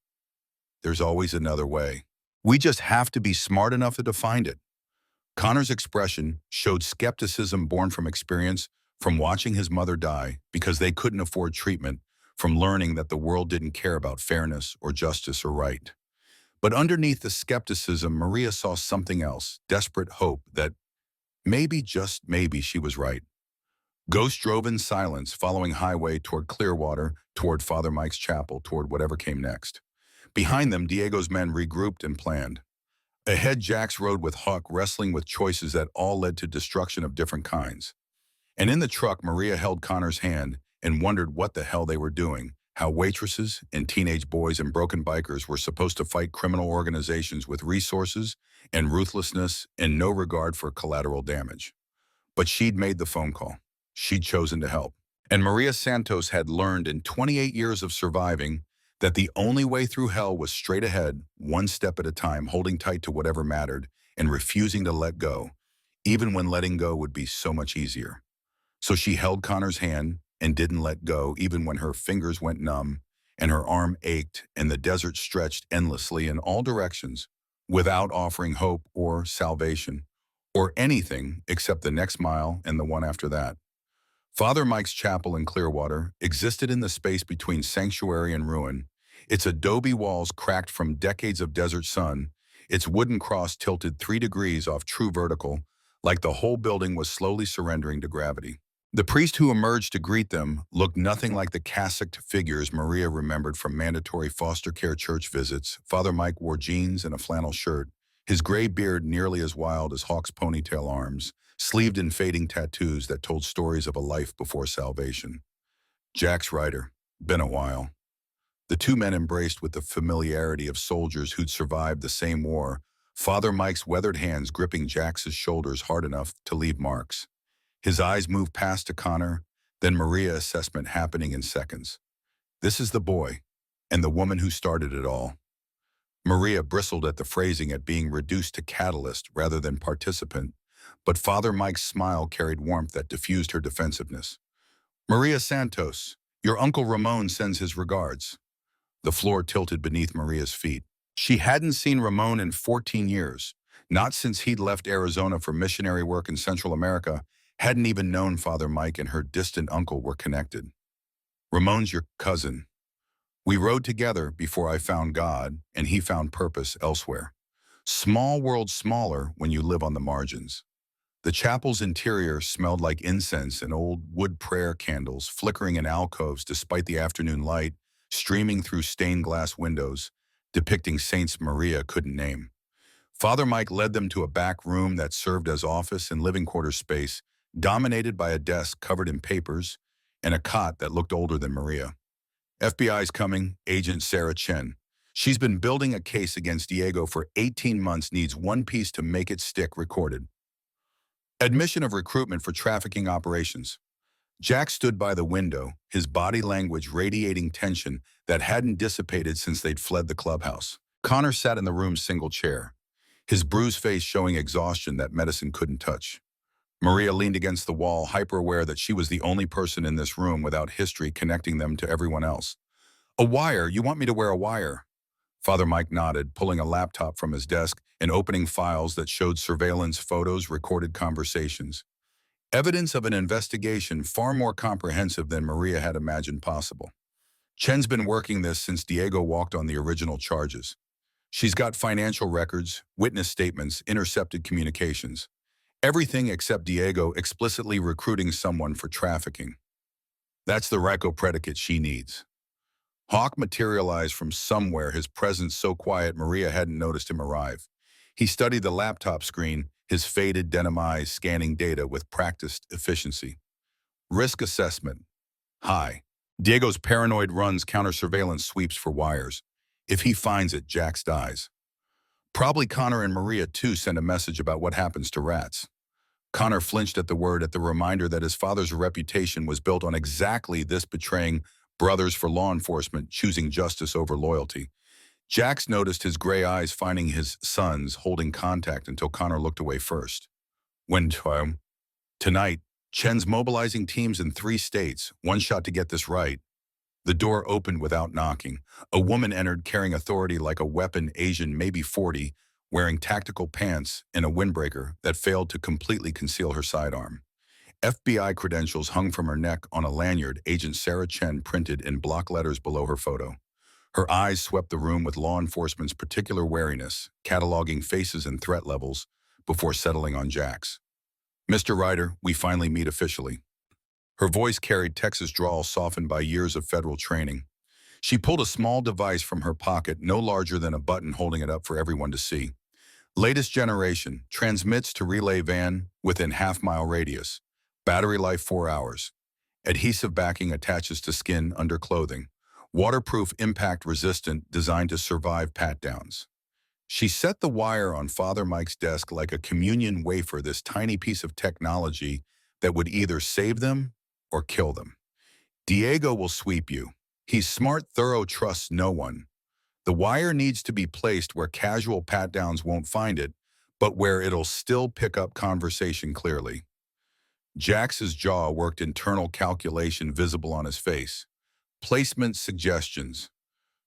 Speaker 1: There's always another way. We just have to be smart enough to find it. Connor's expression showed skepticism born from experience, from watching his mother die because they couldn't afford treatment, from learning that the world didn't care about fairness or justice or right. But underneath the skepticism, Maria saw something else, desperate hope that maybe, just maybe, she was right. Ghost drove in silence, following highway toward Clearwater, toward Father Mike's chapel, toward whatever came next. Behind them, Diego's men regrouped and planned. Ahead, Jax rode with Huck, wrestling with choices that all led to destruction of different kinds. And in the truck, Maria held Connor's hand and wondered what the hell they were doing, how waitresses and teenage boys and broken bikers were supposed to fight criminal organizations with resources and ruthlessness and no regard for collateral damage. But she'd made the phone call. She'd chosen to help. And Maria Santos had learned in 28 years of surviving that the only way through hell was straight ahead, one step at a time, holding tight to whatever mattered and refusing to let go, even when letting go would be so much easier. So she held Connor's hand and didn't let go, even when her fingers went numb and her arm ached and the desert stretched endlessly in all directions, without offering hope or salvation or anything except the next mile and the one after that. Father Mike's chapel in Clearwater existed in the space between sanctuary and ruin, its adobe walls cracked from decades of desert sun, its wooden cross tilted 3 degrees off true vertical, like the whole building was slowly surrendering to gravity. The priest who emerged to greet them looked nothing like the cassocked figures Maria remembered from mandatory foster care church visits. Father Mike wore jeans and a flannel shirt, his gray beard nearly as wild as Hawk's ponytail arms, sleeved in fading tattoos that told stories of a life before salvation. Jax Ryder, been a while. The two men embraced with the familiarity of soldiers who'd survived the same war, Father Mike's weathered hands gripping Jax's shoulders hard enough to leave marks. His eyes moved past to Connor, then Maria, assessment happening in seconds. This is the boy, and the woman who started it all. Maria bristled at the phrasing, at being reduced to catalyst rather than participant, but Father Mike's smile carried warmth that diffused her defensiveness. Maria Santos, your Uncle Ramon sends his regards. The floor tilted beneath Maria's feet. She hadn't seen Ramon in 14 years, not since he'd left Arizona for missionary work in Central America, hadn't even known Father Mike and her distant uncle were connected. Ramon's your cousin. We rode together before I found God, and he found purpose elsewhere. Small world, smaller when you live on the margins. The chapel's interior smelled like incense and old wood prayer candles flickering in alcoves despite the afternoon light streaming through stained glass windows, depicting saints Maria couldn't name. Father Mike led them to a back room that served as office and living quarters space, dominated by a desk covered in papers and a cot that looked older than Maria. FBI's coming, Agent Sarah Chen. She's been building a case against Diego for 18 months, needs one piece to make it stick, recorded. Admission of recruitment for trafficking operations. Jack stood by the window, his body language radiating tension that hadn't dissipated since they'd fled the clubhouse. Connor sat in the room's single chair, his bruised face showing exhaustion that medicine couldn't touch. Maria leaned against the wall, hyper-aware that she was the only person in this room without history connecting them to everyone else. A wire? You want me to wear a wire? Father Mike nodded, pulling a laptop from his desk and opening files that showed surveillance photos, recorded conversations. Evidence of an investigation far more comprehensive than Maria had imagined possible. Chen's been working this since Diego walked on the original charges. She's got financial records, witness statements, intercepted communications. Everything except Diego explicitly recruiting someone for trafficking. That's the RICO predicate she needs. Hawk materialized from somewhere, his presence so quiet Maria hadn't noticed him arrive. He studied the laptop screen, his faded denim eyes scanning data with practiced efficiency. Risk assessment. High. Diego's paranoid runs counter-surveillance sweeps for wires. If he finds it, Jax dies. Probably Connor and Maria too sent a message about what happens to rats. Connor flinched at the word, at the reminder that his father's reputation was built on exactly this, betraying brothers for law enforcement, choosing justice over loyalty. Jax noticed his gray eyes finding his son's, holding contact until Connor looked away first. Tonight, Chen's mobilizing teams in 3 states, one shot to get this right. The door opened without knocking. A woman entered carrying authority like a weapon, Asian, maybe 40, wearing tactical pants and a windbreaker that failed to completely conceal her sidearm. FBI credentials hung from her neck on a lanyard, Agent Sarah Chen printed in block letters below her photo. Her eyes swept the room with law enforcement's particular wariness, cataloging faces and threat levels before settling on Jax. "Mr. Ryder, we finally meet officially." Her voice carried Texas drawl softened by years of federal training. She pulled a small device from her pocket, no larger than a button, holding it up for everyone to see. "Latest generation, transmits to relay van within half-mile radius. Battery life 4 hours. Adhesive backing attaches to skin under clothing. Waterproof, impact resistant, designed to survive pat-downs." She set the wire on Father Mike's desk like a communion wafer, this tiny piece of technology that would either save them or kill them. "Diego will sweep you. He's smart, thorough, trusts no one. The wire needs to be placed where casual pat-downs won't find it, but where it'll still pick up conversation clearly." Jax's jaw worked, internal calculation visible on his face. Placement suggestions.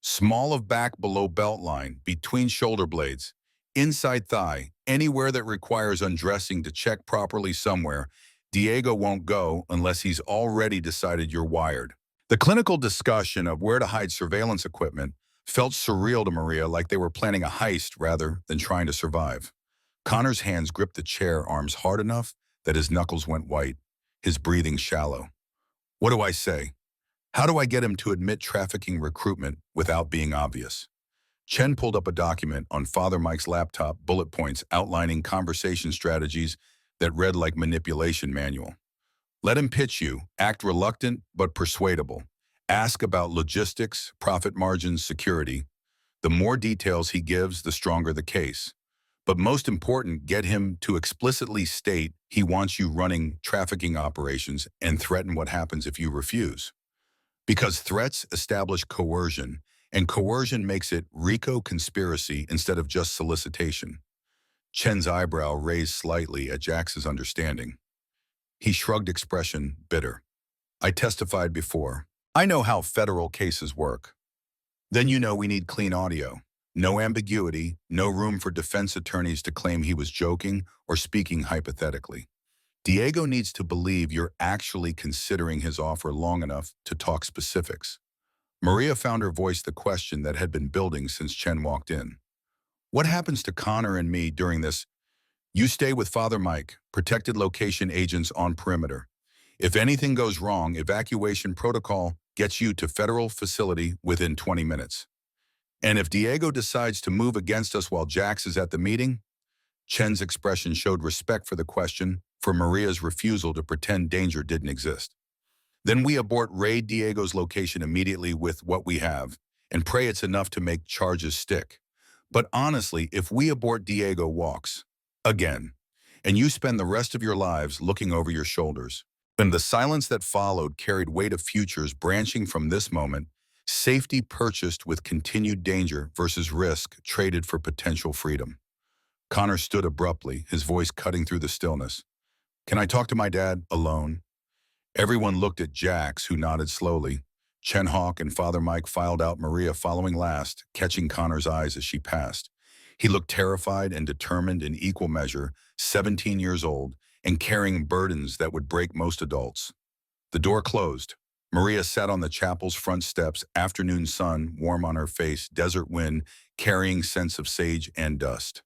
Speaker 1: Small of back below belt line, between shoulder blades, inside thigh, anywhere that requires undressing to check properly somewhere. Diego won't go unless he's already decided you're wired. The clinical discussion of where to hide surveillance equipment felt surreal to Maria, like they were planning a heist rather than trying to survive. Connor's hands gripped the chair arms hard enough that his knuckles went white, his breathing shallow. "What do I say? How do I get him to admit trafficking recruitment without being obvious?" Chen pulled up a document on Father Mike's laptop, bullet points outlining conversation strategies that read like manipulation manual. "Let him pitch you, act reluctant but persuadable. Ask about logistics, profit margins, security. The more details he gives, the stronger the case. But most important, get him to explicitly state he wants you running trafficking operations and threaten what happens if you refuse. Because threats establish coercion, and coercion makes it RICO conspiracy instead of just solicitation." Chen's eyebrow raised slightly at Jax's understanding. He shrugged, expression bitter. "I testified before. I know how federal cases work." "Then you know we need clean audio. No ambiguity, no room for defense attorneys to claim he was joking or speaking hypothetically. Diego needs to believe you're actually considering his offer long enough to talk specifics." Maria found her voice the question that had been building since Chen walked in. "What happens to Connor and me during this?" "You stay with Father Mike, protected location agents on perimeter. If anything goes wrong, evacuation protocol gets you to federal facility within 20 minutes. And if Diego decides to move against us while Jax is at the meeting," Chen's expression showed respect for the question, for Maria's refusal to pretend danger didn't exist. "Then we abort, raid Diego's location immediately with what we have, and pray it's enough to make charges stick. But honestly, if we abort, Diego walks. Again. And you spend the rest of your lives looking over your shoulders." And the silence that followed carried weight of futures branching from this moment, safety purchased with continued danger versus risk traded for potential freedom. Connor stood abruptly, his voice cutting through the stillness. "Can I talk to my dad alone?" Everyone looked at Jax, who nodded slowly. Chen Hawk and Father Mike filed out, Maria following last, catching Connor's eyes as she passed. He looked terrified and determined in equal measure, 17 years old, and carrying burdens that would break most adults. The door closed. Maria sat on the chapel's front steps, afternoon sun warm on her face, desert wind carrying scents of sage and dust.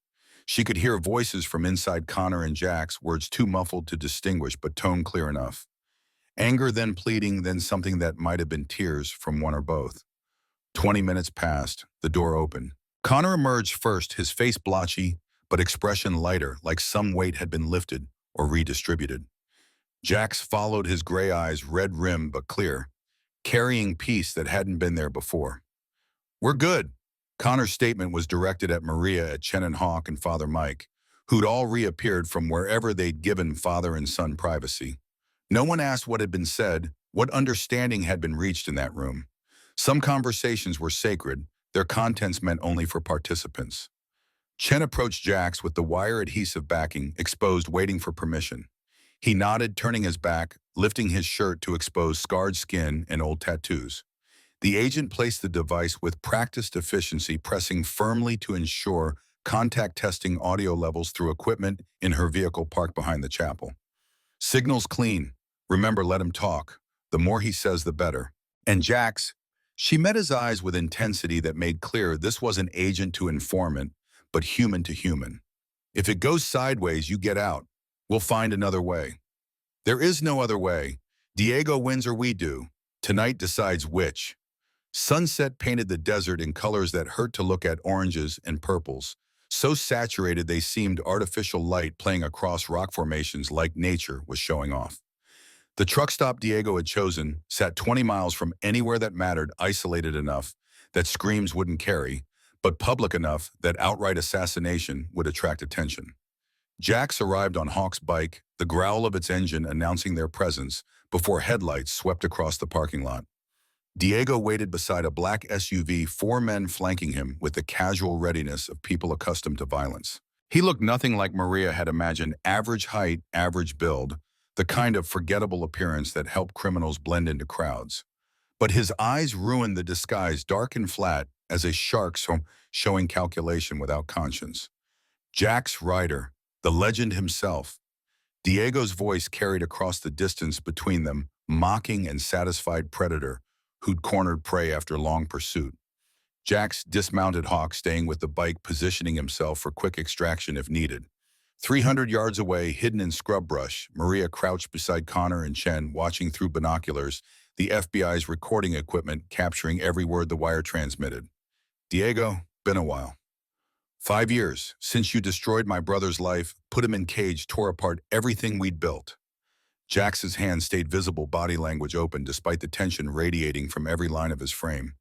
Speaker 1: She could hear voices from inside Connor and Jack's, words too muffled to distinguish but tone clear enough. Anger, then pleading, then something that might have been tears from one or both. 20 minutes passed. The door opened. Connor emerged first, his face blotchy, but expression lighter, like some weight had been lifted or redistributed. Jax followed, his gray eyes red-rimmed but clear, carrying peace that hadn't been there before. "We're good." Connor's statement was directed at Maria, at Chen and Hawk and Father Mike, who'd all reappeared from wherever they'd given father and son privacy. No one asked what had been said, what understanding had been reached in that room. Some conversations were sacred, their contents meant only for participants. Chen approached Jax with the wire adhesive backing exposed, waiting for permission. He nodded, turning his back, lifting his shirt to expose scarred skin and old tattoos. The agent placed the device with practiced efficiency, pressing firmly to ensure contact, testing audio levels through equipment in her vehicle parked behind the chapel. "Signal's clean. Remember, let him talk. The more he says, the better." And Jax, she met his eyes with intensity that made clear this wasn't agent to informant, but human to human. "If it goes sideways, you get out. We'll find another way." "There is no other way. Diego wins or we do. Tonight decides which." Sunset painted the desert in colors that hurt to look at, oranges and purples, so saturated they seemed artificial light playing across rock formations, like nature was showing off. The truck stop Diego had chosen sat 20 miles from anywhere that mattered, isolated enough that screams wouldn't carry, but public enough that outright assassination would attract attention. Jax arrived on Hawk's bike, the growl of its engine announcing their presence before headlights swept across the parking lot. Diego waited beside a black SUV, 4 men flanking him with the casual readiness of people accustomed to violence. He looked nothing like Maria had imagined, average height, average build, the kind of forgettable appearance that helped criminals blend into crowds. But his eyes ruined the disguise, dark and flat as a shark's, showing calculation without conscience. Jack's rider, the legend himself. Diego's voice carried across the distance between them, mocking and satisfied predator who'd cornered prey after long pursuit. Jax dismounted Hawk, staying with the bike, positioning himself for quick extraction if needed. 300 yards away, hidden in scrub brush, Maria crouched beside Connor and Chen, watching through binoculars, the FBI's recording equipment capturing every word the wire transmitted. "Diego, been a while. 5 years, since you destroyed my brother's life, put him in cage, tore apart everything we'd built." Jax's hand stayed visible, body language open despite the tension radiating from every line of his frame.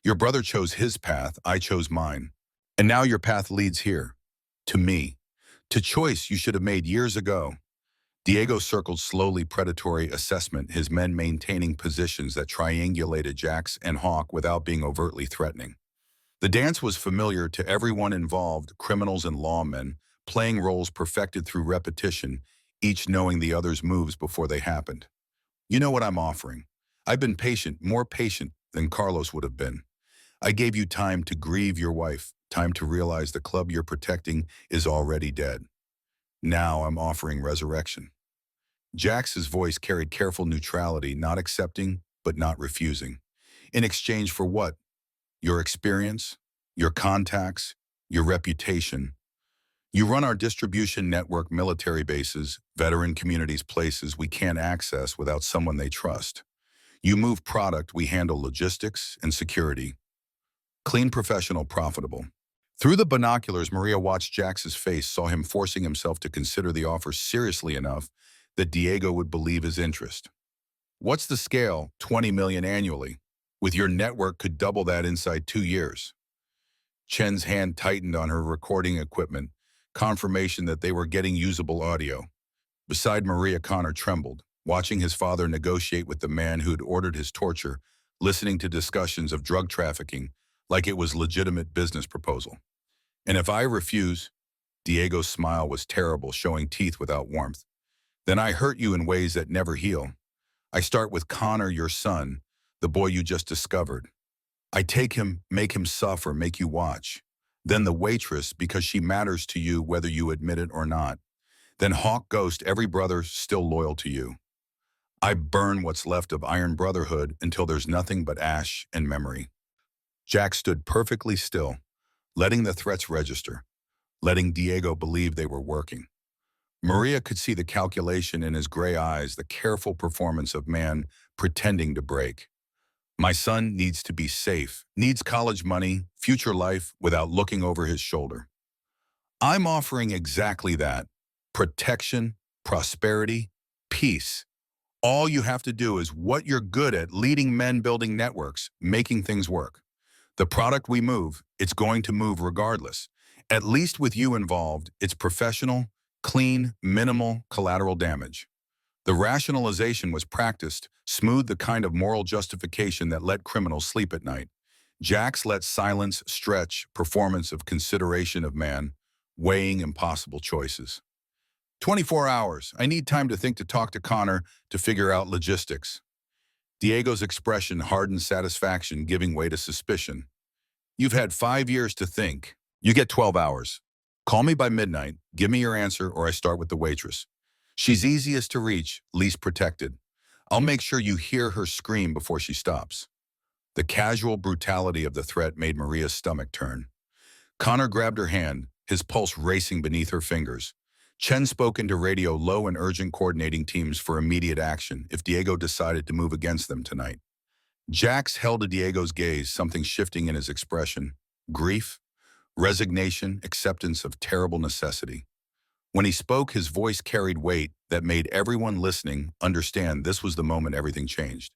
Speaker 1: "Your brother chose his path, I chose mine. And now your path leads here. To me. To choice you should have made years ago." Diego circled slowly, predatory assessment, his men maintaining positions that triangulated Jax and Hawk without being overtly threatening. The dance was familiar to everyone involved, criminals and lawmen, playing roles perfected through repetition, each knowing the other's moves before they happened. "You know what I'm offering. I've been patient, more patient than Carlos would have been. I gave you time to grieve your wife, time to realize the club you're protecting is already dead. Now I'm offering resurrection." Jax's voice carried careful neutrality, not accepting, but not refusing. "In exchange for what? Your experience, your contacts, your reputation. You run our distribution network, military bases, veteran communities, places we can't access without someone they trust. You move product, we handle logistics and security. Clean, professional, profitable." Through the binoculars, Maria watched Jax's face, saw him forcing himself to consider the offer seriously enough that Diego would believe his interest. "What's the scale? 20 million annually. With your network, could double that inside 2 years. Chen's hand tightened on her recording equipment, confirmation that they were getting usable audio. Beside Maria, Connor trembled, watching his father negotiate with the man who'd ordered his torture, listening to discussions of drug trafficking like it was legitimate business proposal. "And if I refuse?" Diego's smile was terrible, showing teeth without warmth. "Then I hurt you in ways that never heal. I start with Connor, your son, the boy you just discovered. I take him, make him suffer, make you watch. Then the waitress, because she matters to you whether you admit it or not. Then Hawk Ghost, every brother still loyal to you. I burn what's left of Iron Brotherhood until there's nothing but ash and memory. Jack stood perfectly still, letting the threats register, letting Diego believe they were working. Maria could see the calculation in his gray eyes, the careful performance of man pretending to break. My son needs to be safe, needs college money, future life without looking over his shoulder. I'm offering exactly that. Protection, prosperity, peace. All you have to do is what you're good at, leading men, building networks, making things work. The product we move, it's going to move regardless. At least with you involved, it's professional, clean, minimal collateral damage. The rationalization was practiced, smoothed the kind of moral justification that let criminals sleep at night. Jax let silence stretch performance of consideration of man, weighing impossible choices. 24 hours. I need time to think, to talk to Connor, to figure out logistics. Diego's expression hardened satisfaction, giving way to suspicion. You've had 5 years to think. You get 12 hours. Call me by midnight, give me your answer, or I start with the waitress. She's easiest to reach, least protected. I'll make sure you hear her scream before she stops. The casual brutality of the threat made Maria's stomach turn. Connor grabbed her hand, his pulse racing beneath her fingers. Chen spoke into radio, low and urgent, coordinating teams for immediate action if Diego decided to move against them tonight. Jax held to Diego's gaze, something shifting in his expression. Grief, resignation, acceptance of terrible necessity. When he spoke, his voice carried weight that made everyone listening understand this was the moment everything changed.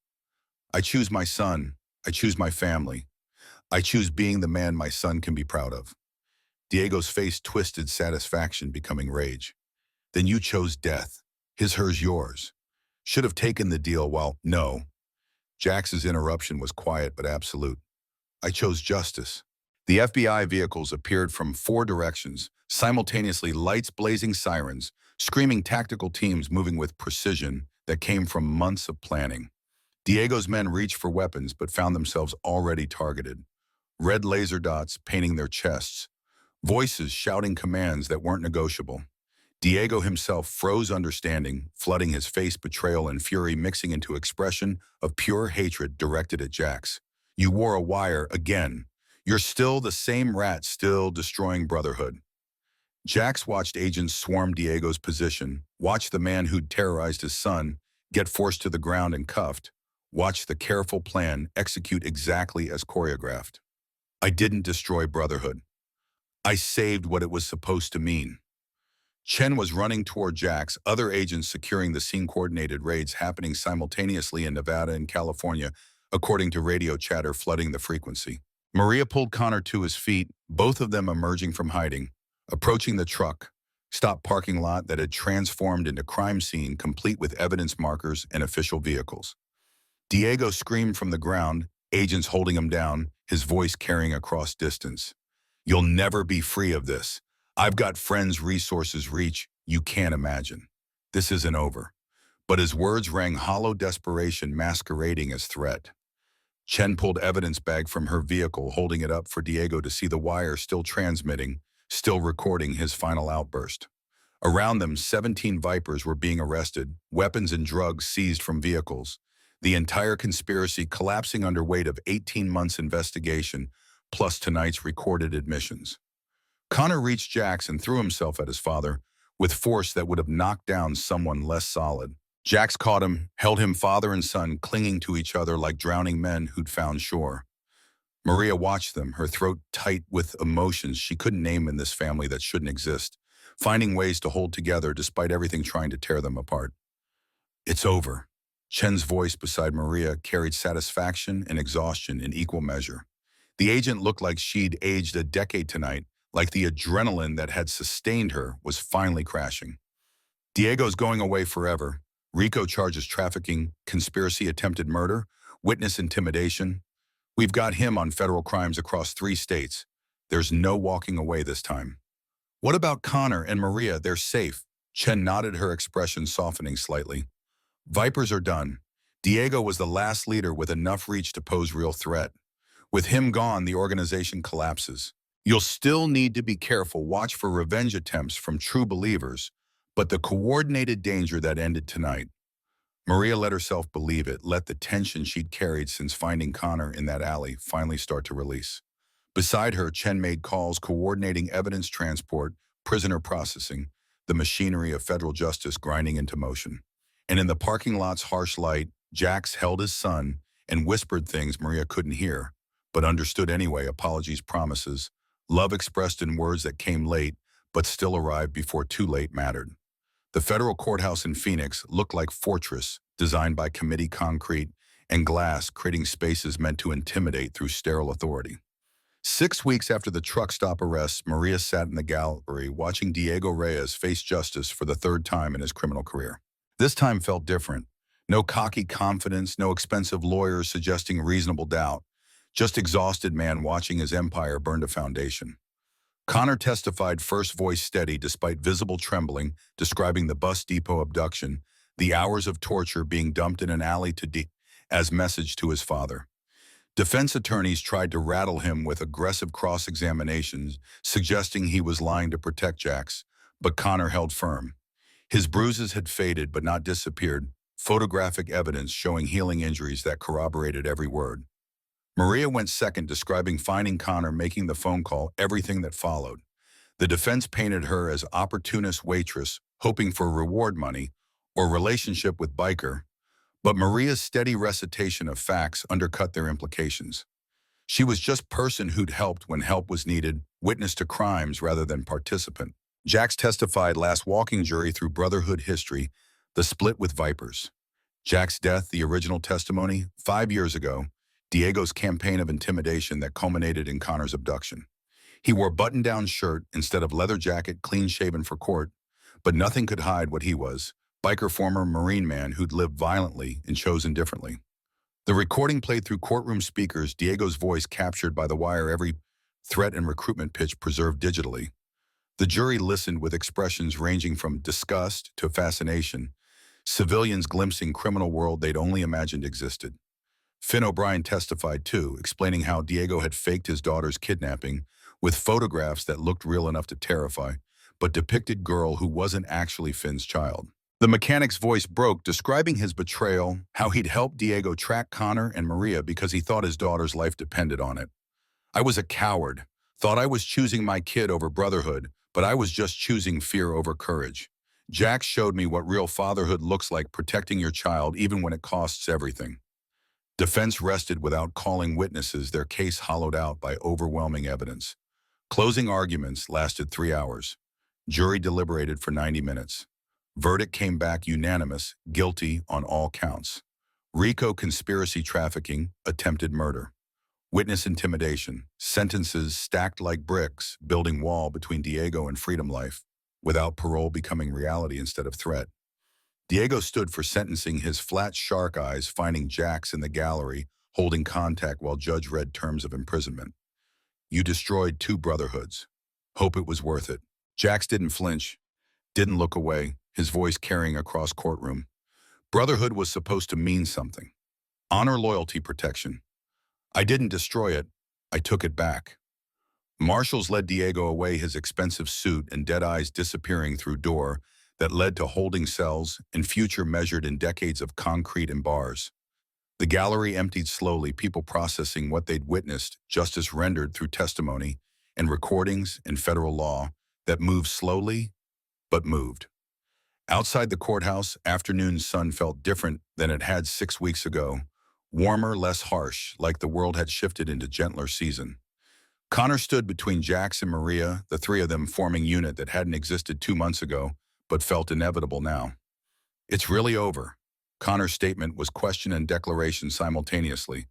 Speaker 1: I choose my son. I choose my family. I choose being the man my son can be proud of. Diego's face twisted, satisfaction becoming rage. Then you chose death. His, hers, yours. Should have taken the deal while, no. Jax's interruption was quiet but absolute. I chose justice. The FBI vehicles appeared from 4 directions, simultaneously, lights, blazing sirens, screaming tactical teams moving with precision that came from months of planning. Diego's men reached for weapons but found themselves already targeted. Red laser dots painting their chests, voices shouting commands that weren't negotiable. Diego himself froze, understanding, flooding his face, betrayal and fury mixing into expression of pure hatred directed at Jax. You wore a wire again. You're still the same rat, still destroying brotherhood. Jax watched agents swarm Diego's position, watched the man who'd terrorized his son get forced to the ground and cuffed, watched the careful plan execute exactly as choreographed. I didn't destroy brotherhood. I saved what it was supposed to mean. Chen was running toward Jax, other agents securing the scene, coordinated raids happening simultaneously in Nevada and California, according to radio chatter flooding the frequency. Maria pulled Connor to his feet, both of them emerging from hiding, approaching the truck, stopped parking lot that had transformed into crime scene, complete with evidence markers and official vehicles. Diego screamed from the ground, agents holding him down, his voice carrying across distance. You'll never be free of this. I've got friends, resources, reach you can't imagine. This isn't over. But his words rang hollow, desperation masquerading as threat. Chen pulled evidence bag from her vehicle, holding it up for Diego to see, the wire still transmitting, still recording his final outburst. Around them, 17 Vipers were being arrested, weapons and drugs seized from vehicles. The entire conspiracy collapsing under weight of 18 months investigation, plus tonight's recorded admissions. Connor reached Jax and threw himself at his father with force that would have knocked down someone less solid. Jax caught him, held him, father and son clinging to each other like drowning men who'd found shore. Maria watched them, her throat tight with emotions she couldn't name in this family that shouldn't exist, finding ways to hold together despite everything trying to tear them apart. It's over. Chen's voice beside Maria carried satisfaction and exhaustion in equal measure. The agent looked like she'd aged a decade tonight, like the adrenaline that had sustained her was finally crashing. Diego's going away forever. RICO charges trafficking, conspiracy, attempted murder, witness intimidation. We've got him on federal crimes across 3 states. There's no walking away this time. What about Connor and Maria? They're safe. Chen nodded, her expression softening slightly. Vipers are done. Diego was the last leader with enough reach to pose real threat. With him gone, the organization collapses. You'll still need to be careful, watch for revenge attempts from true believers, but the coordinated danger that ended tonight. Maria let herself believe it, let the tension she'd carried since finding Connor in that alley finally start to release. Beside her, Chen made calls coordinating evidence transport, prisoner processing, the machinery of federal justice grinding into motion. And in the parking lot's harsh light, Jax held his son and whispered things Maria couldn't hear, but understood anyway: apologies, promises, love expressed in words that came late, but still arrived before too late mattered. The federal courthouse in Phoenix looked like fortress, designed by committee concrete and glass, creating spaces meant to intimidate through sterile authority. 6 weeks after the truck stop arrests, Maria sat in the gallery watching Diego Reyes face justice for the third time in his criminal career. This time felt different. No cocky confidence, no expensive lawyers suggesting reasonable doubt, just exhausted man watching his empire burn to foundation. Connor testified, first voice steady despite visible trembling, describing the bus depot abduction, the hours of torture being dumped in an alley as message to his father. Defense attorneys tried to rattle him with aggressive cross-examinations, suggesting he was lying to protect Jax, but Connor held firm. His bruises had faded but not disappeared, photographic evidence showing healing injuries that corroborated every word. Maria went second, describing finding Connor, making the phone call, everything that followed. The defense painted her as opportunist waitress, hoping for reward money or relationship with biker, but Maria's steady recitation of facts undercut their implications. She was just person who'd helped when help was needed, witness to crimes rather than participant. Jax testified, last walking jury through brotherhood history, the split with Vipers. Jack's death, the original testimony, 5 years ago, Diego's campaign of intimidation that culminated in Connor's abduction. He wore button-down shirt instead of leather jacket, clean-shaven for court, but nothing could hide what he was, biker former Marine man who'd lived violently and chosen differently. The recording played through courtroom speakers, Diego's voice captured by the wire, every threat and recruitment pitch preserved digitally. The jury listened with expressions ranging from disgust to fascination, civilians glimpsing criminal world they'd only imagined existed. Finn O'Brien testified too, explaining how Diego had faked his daughter's kidnapping with photographs that looked real enough to terrify, but depicted girl who wasn't actually Finn's child. The mechanic's voice broke, describing his betrayal, how he'd helped Diego track Connor and Maria because he thought his daughter's life depended on it. I was a coward, thought I was choosing my kid over brotherhood, but I was just choosing fear over courage. Jax showed me what real fatherhood looks like, protecting your child even when it costs everything. Defense rested without calling witnesses, their case hollowed out by overwhelming evidence. Closing arguments lasted 3 hours. Jury deliberated for 90 minutes. Verdict came back unanimous, guilty on all counts. RICO, conspiracy, trafficking, attempted murder. Witness intimidation, sentences stacked like bricks, building wall between Diego and freedom life, without parole becoming reality instead of threat. Diego stood for sentencing, his flat shark eyes finding Jax in the gallery, holding contact while judge read terms of imprisonment. You destroyed 2 brotherhoods. Hope it was worth it. Jax didn't flinch, didn't look away, his voice carrying across courtroom. Brotherhood was supposed to mean something. Honor, loyalty, protection. I didn't destroy it, I took it back. Marshals led Diego away, his expensive suit and dead eyes disappearing through door that led to holding cells and future measured in decades of concrete and bars. The gallery emptied slowly, people processing what they'd witnessed, justice rendered through testimony and recordings and federal law that moved slowly, but moved. Outside the courthouse, afternoon sun felt different than it had 6 weeks ago. Warmer, less harsh, like the world had shifted into gentler season. Connor stood between Jax and Maria, the 3 of them forming unit that hadn't existed 2 months ago, but felt inevitable now. It's really over. Connor's statement was question and declaration simultaneously.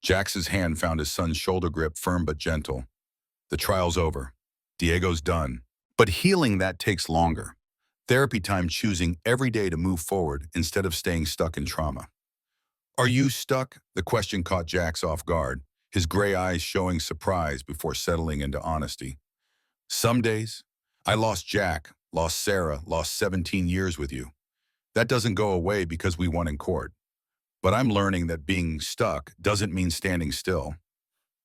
Speaker 1: Jax's hand found his son's shoulder grip, firm but gentle. The trial's over. Diego's done. But healing, that takes longer. Therapy time, choosing every day to move forward instead of staying stuck in trauma. Are you stuck? The question caught Jax off guard, his gray eyes showing surprise before settling into honesty. Some days, I lost Jack, lost Sarah, lost 17 years with you. That doesn't go away because we won in court. But I'm learning that being stuck doesn't mean standing still.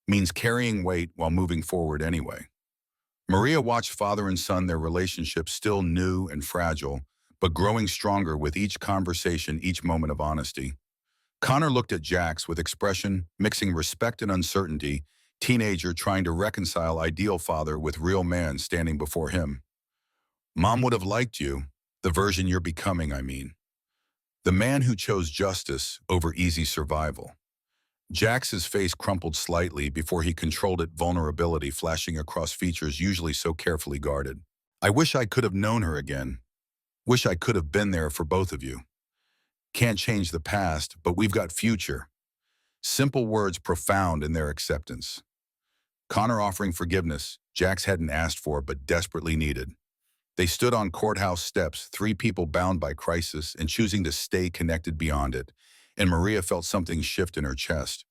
Speaker 1: It means carrying weight while moving forward anyway. Maria watched father and son, their relationship still new and fragile, but growing stronger with each conversation, each moment of honesty. Connor looked at Jax with expression, mixing respect and uncertainty, teenager trying to reconcile ideal father with real man standing before him. Mom would have liked you, the version you're becoming, I mean. The man who chose justice over easy survival. Jax's face crumpled slightly before he controlled it, vulnerability flashing across features usually so carefully guarded. I wish I could have known her again. Wish I could have been there for both of you. Can't change the past, but we've got future. Simple words profound in their acceptance. Connor offering forgiveness, Jax hadn't asked for but desperately needed. They stood on courthouse steps, three people bound by crisis and choosing to stay connected beyond it, and Maria felt something shift in her chest.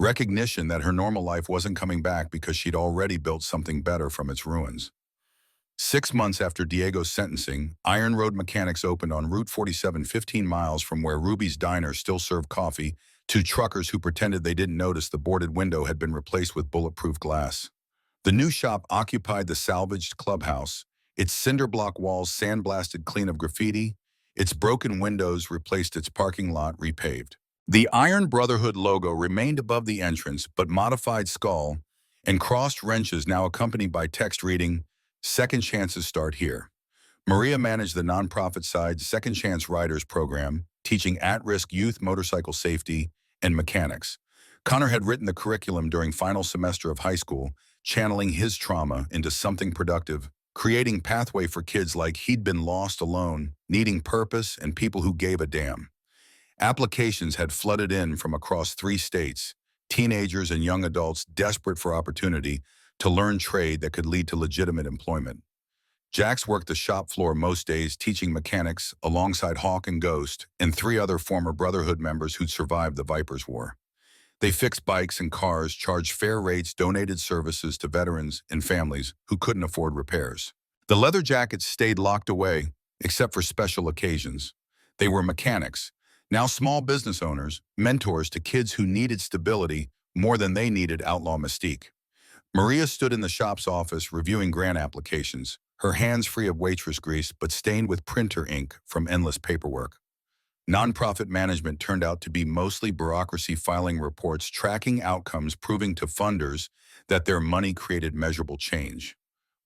Speaker 1: Recognition that her normal life wasn't coming back because she'd already built something better from its ruins. 6 months after Diego's sentencing, Iron Road Mechanics opened on Route 47, 15 miles from where Ruby's Diner still served coffee. Two truckers who pretended they didn't notice the boarded window had been replaced with bulletproof glass. The new shop occupied the salvaged clubhouse, its cinder block walls sandblasted clean of graffiti, its broken windows replaced, its parking lot repaved. The Iron Brotherhood logo remained above the entrance, but modified skull and crossed wrenches now accompanied by text reading, "Second chances start here." Maria managed the nonprofit side Second Chance Riders program, teaching at-risk youth motorcycle safety and mechanics. Connor had written the curriculum during final semester of high school, channeling his trauma into something productive, creating pathway for kids like he'd been lost alone, needing purpose and people who gave a damn. Applications had flooded in from across 3 states, teenagers and young adults desperate for opportunity to learn trade that could lead to legitimate employment. Jax worked the shop floor most days teaching mechanics alongside Hawk and Ghost and 3 other former Brotherhood members who'd survived the Vipers War. They fixed bikes and cars, charged fair rates, donated services to veterans and families who couldn't afford repairs. The leather jackets stayed locked away, except for special occasions. They were mechanics, now small business owners, mentors to kids who needed stability more than they needed outlaw mystique. Maria stood in the shop's office reviewing grant applications, her hands free of Waitress grease but stained with printer ink from endless paperwork. Nonprofit management turned out to be mostly bureaucracy, filing reports, tracking outcomes, proving to funders that their money created measurable change.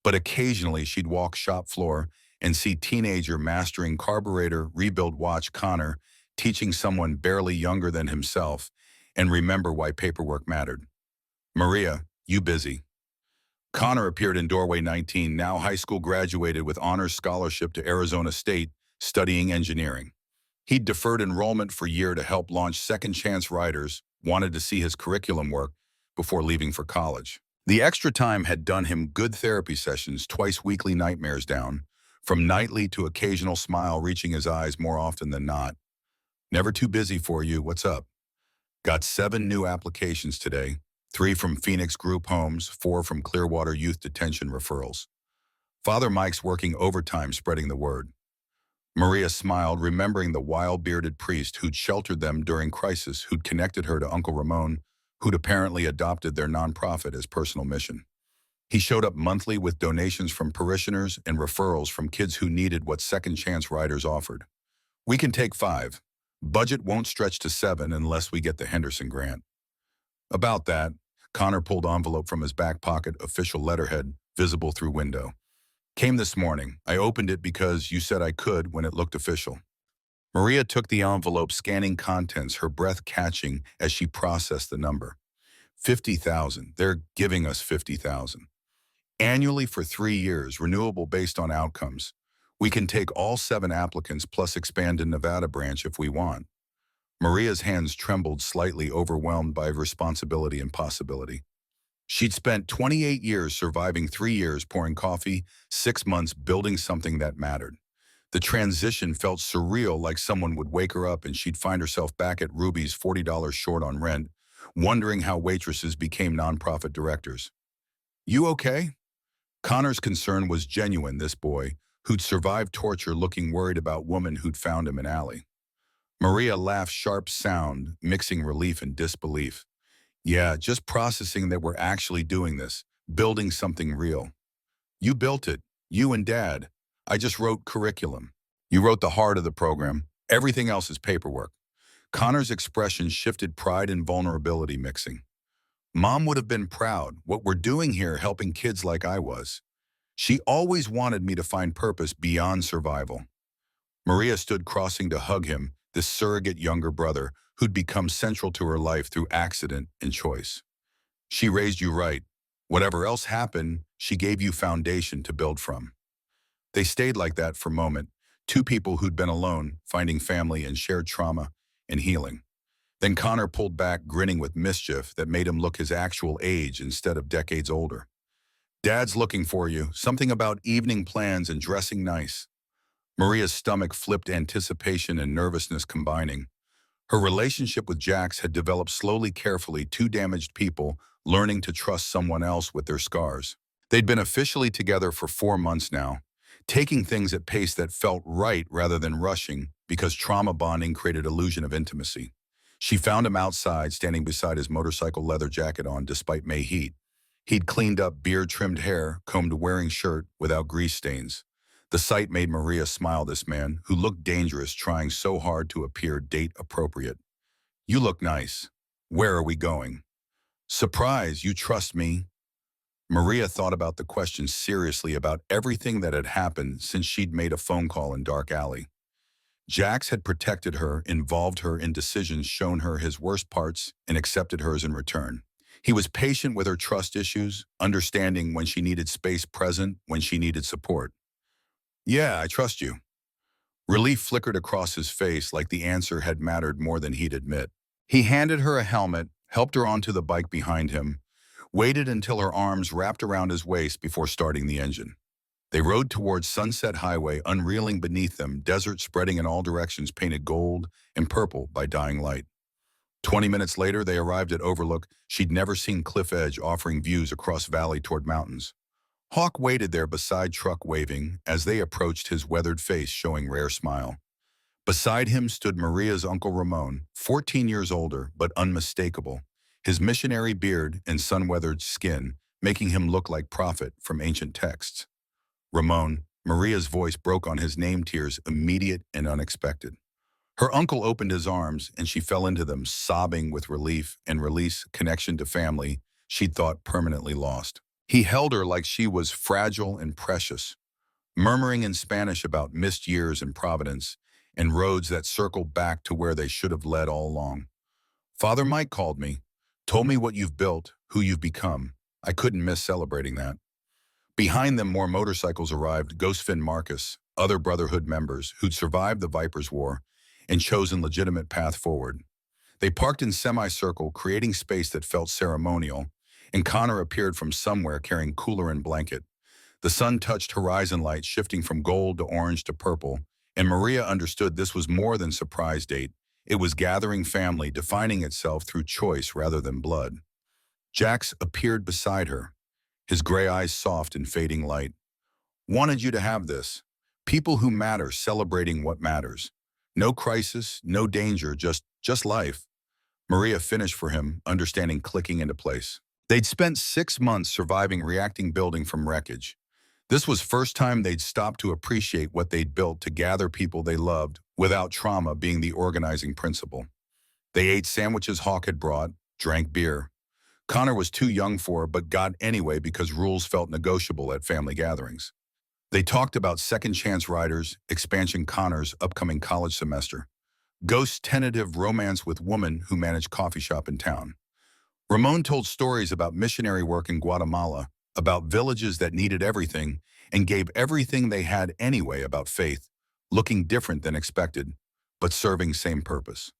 Speaker 1: But occasionally she'd walk shop floor and see teenager mastering carburetor, rebuild watch Connor, teaching someone barely younger than himself, and remember why paperwork mattered. Maria, you busy. Connor appeared in doorway 19, now high school graduated with honors scholarship to Arizona State, studying engineering. He'd deferred enrollment for a year to help launch Second Chance Riders, wanted to see his curriculum work before leaving for college. The extra time had done him good, therapy sessions, twice weekly, nightmares down, from nightly to occasional smile reaching his eyes more often than not. Never too busy for you, what's up? Got 7 new applications today, 3 from Phoenix Group Homes, 4 from Clearwater Youth Detention referrals. Father Mike's working overtime spreading the word. Maria smiled, remembering the wild-bearded priest who'd sheltered them during crisis, who'd connected her to Uncle Ramon, who'd apparently adopted their nonprofit as personal mission. He showed up monthly with donations from parishioners and referrals from kids who needed what Second Chance Riders offered. We can take 5. Budget won't stretch to 7 unless we get the Henderson grant. About that, Connor pulled envelope from his back pocket, official letterhead, visible through window. Came this morning. I opened it because you said I could when it looked official. Maria took the envelope, scanning contents, her breath catching as she processed the number. 50,000. They're giving us 50,000. Annually for 3 years, renewable based on outcomes. We can take all 7 applicants plus expand in Nevada branch if we want. Maria's hands trembled slightly, overwhelmed by responsibility and possibility. She'd spent 28 years surviving, 3 years pouring coffee, 6 months building something that mattered. The transition felt surreal, like someone would wake her up and she'd find herself back at Ruby's $40 short on rent, wondering how waitresses became nonprofit directors. You okay? Connor's concern was genuine, this boy, who'd survived torture looking worried about woman who'd found him in alley. Maria laughed sharp sound, mixing relief and disbelief. Yeah, just processing that we're actually doing this, building something real. You built it, you and Dad. I just wrote curriculum. You wrote the heart of the program. Everything else is paperwork. Connor's expression shifted pride and vulnerability mixing. Mom would have been proud. What we're doing here helping kids like I was. She always wanted me to find purpose beyond survival. Maria stood crossing to hug him, this surrogate younger brother who'd become central to her life through accident and choice. She raised you right. Whatever else happened, she gave you foundation to build from. They stayed like that for a moment, two people who'd been alone, finding family and shared trauma and healing. Then Connor pulled back, grinning with mischief that made him look his actual age instead of decades older. Dad's looking for you, something about evening plans and dressing nice. Maria's stomach flipped, anticipation and nervousness combining. Her relationship with Jax had developed slowly, carefully, two damaged people learning to trust someone else with their scars. They'd been officially together for 4 months now, taking things at pace that felt right rather than rushing because trauma bonding created illusion of intimacy. She found him outside, standing beside his motorcycle, leather jacket on despite May heat. He'd cleaned up, beard-trimmed hair, combed, wearing shirt without grease stains. The sight made Maria smile, this man, who looked dangerous, trying so hard to appear date-appropriate. You look nice. Where are we going? Surprise, you trust me? Maria thought about the question seriously, about everything that had happened since she'd made a phone call in dark alley. Jax had protected her, involved her in decisions, shown her his worst parts, and accepted hers in return. He was patient with her trust issues, understanding when she needed space, present when she needed support. Yeah, I trust you. Relief flickered across his face, like the answer had mattered more than he'd admit. He handed her a helmet, helped her onto the bike behind him, waited until her arms wrapped around his waist before starting the engine. They rode towards Sunset Highway, unreeling beneath them, desert spreading in all directions, painted gold and purple by dying light. 20 minutes later, they arrived at Overlook. She'd never seen cliff edge, offering views across valley toward mountains. Hawk waited there beside truck, waving as they approached, his weathered face showing rare smile. Beside him stood Maria's Uncle Ramon, 14 years older but unmistakable, his missionary beard and sun-weathered skin making him look like prophet from ancient texts. Ramon, Maria's voice broke on his name, tears immediate and unexpected. Her uncle opened his arms and she fell into them, sobbing with relief and release, connection to family she'd thought permanently lost. He held her like she was fragile and precious, murmuring in Spanish about missed years in Providence and roads that circled back to where they should have led all along. Father Mike called me, told me what you've built, who you've become. I couldn't miss celebrating that. Behind them, more motorcycles arrived, Ghostfin Marcus, other Brotherhood members who'd survived the Viper's War and chosen legitimate path forward. They parked in semicircle, creating space that felt ceremonial, and Connor appeared from somewhere carrying cooler and blanket. The sun touched horizon light, shifting from gold to orange to purple, and Maria understood this was more than surprise date. It was gathering family, defining itself through choice rather than blood. Jax appeared beside her, his gray eyes soft in fading light. Wanted you to have this. People who matter, celebrating what matters. No crisis, no danger, just life. Maria finished for him, understanding clicking into place. They'd spent 6 months surviving, reacting, building from wreckage. This was first time they'd stopped to appreciate what they'd built, to gather people they loved, without trauma being the organizing principle. They ate sandwiches Hawk had brought, drank beer. Connor was too young for, but got anyway because rules felt negotiable at family gatherings. They talked about second chance riders, expansion, Connor's upcoming college semester, Ghost's tentative romance with woman who managed coffee shop in town. Ramon told stories about missionary work in Guatemala, about villages that needed everything and gave everything they had anyway, about faith, looking different than expected, but serving same purpose.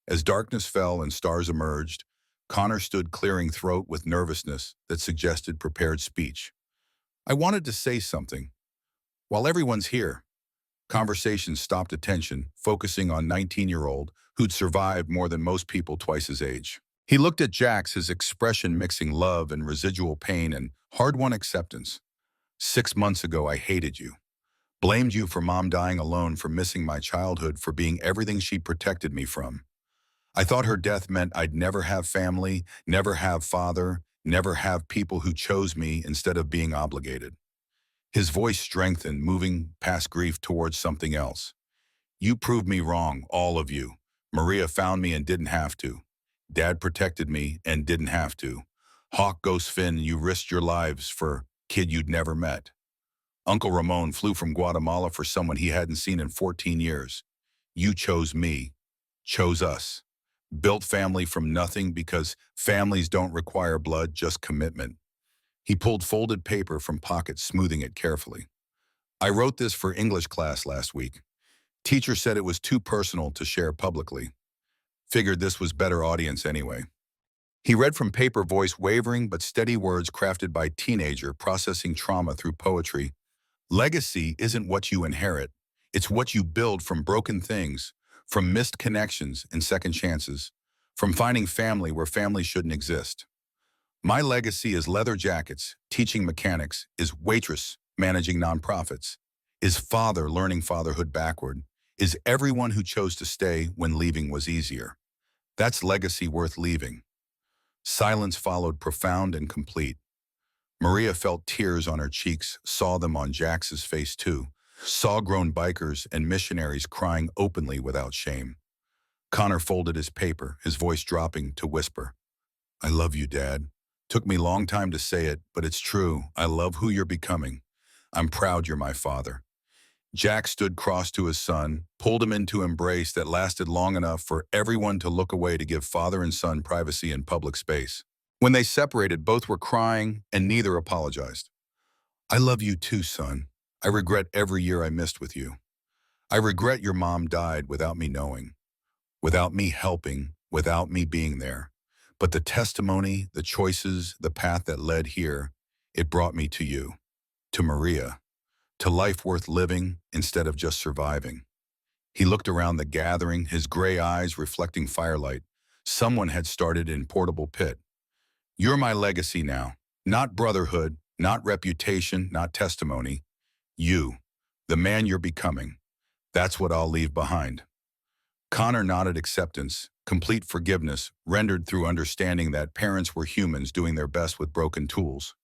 Speaker 1: As darkness fell and stars emerged, Connor stood, clearing throat with nervousness that suggested prepared speech. I wanted to say something. While everyone's here, conversation stopped, attention focusing on 19-year-old who'd survived more than most people twice his age. He looked at Jax, his expression mixing love and residual pain and hard-won acceptance. 6 months ago, I hated you. Blamed you for mom dying alone, for missing my childhood, for being everything she protected me from. I thought her death meant I'd never have family, never have father, never have people who chose me instead of being obligated. His voice strengthened, moving past grief towards something else. You proved me wrong, all of you. Maria found me and didn't have to. Dad protected me and didn't have to. Hawk Ghost Finn, you risked your lives for kid you'd never met. Uncle Ramon flew from Guatemala for someone he hadn't seen in 14 years. You chose me, chose us. Built family from nothing because families don't require blood, just commitment. He pulled folded paper from pocket, smoothing it carefully. I wrote this for English class last week. Teacher said it was too personal to share publicly. Figured this was better audience anyway. He read from paper, voice wavering but steady, words crafted by teenager processing trauma through poetry. Legacy isn't what you inherit. It's what you build from broken things, from missed connections and second chances, from finding family where family shouldn't exist. My legacy is leather jackets, teaching mechanics, is Waitress, managing nonprofits, is father learning fatherhood backward, is everyone who chose to stay when leaving was easier. That's legacy worth leaving. Silence followed, profound and complete. Maria felt tears on her cheeks, saw them on Jax's face too, saw grown bikers and missionaries crying openly without shame. Connor folded his paper, his voice dropping to whisper, I love you, Dad. Took me a long time to say it, but it's true. I love who you're becoming. I'm proud you're my father. Jack stood cross to his son, pulled him into embrace that lasted long enough for everyone to look away to give father and son privacy in public space. When they separated, both were crying and neither apologized. I love you too, son. I regret every year I missed with you. I regret your mom died without me knowing, without me helping, without me being there. But the testimony, the choices, the path that led here, it brought me to you, to Maria, to life worth living instead of just surviving. He looked around the gathering, his gray eyes reflecting firelight. Someone had started in portable pit. You're my legacy now. Not brotherhood, not reputation, not testimony. You, the man you're becoming. That's what I'll leave behind. Connor nodded acceptance, complete forgiveness, rendered through understanding that parents were humans doing their best with broken tools.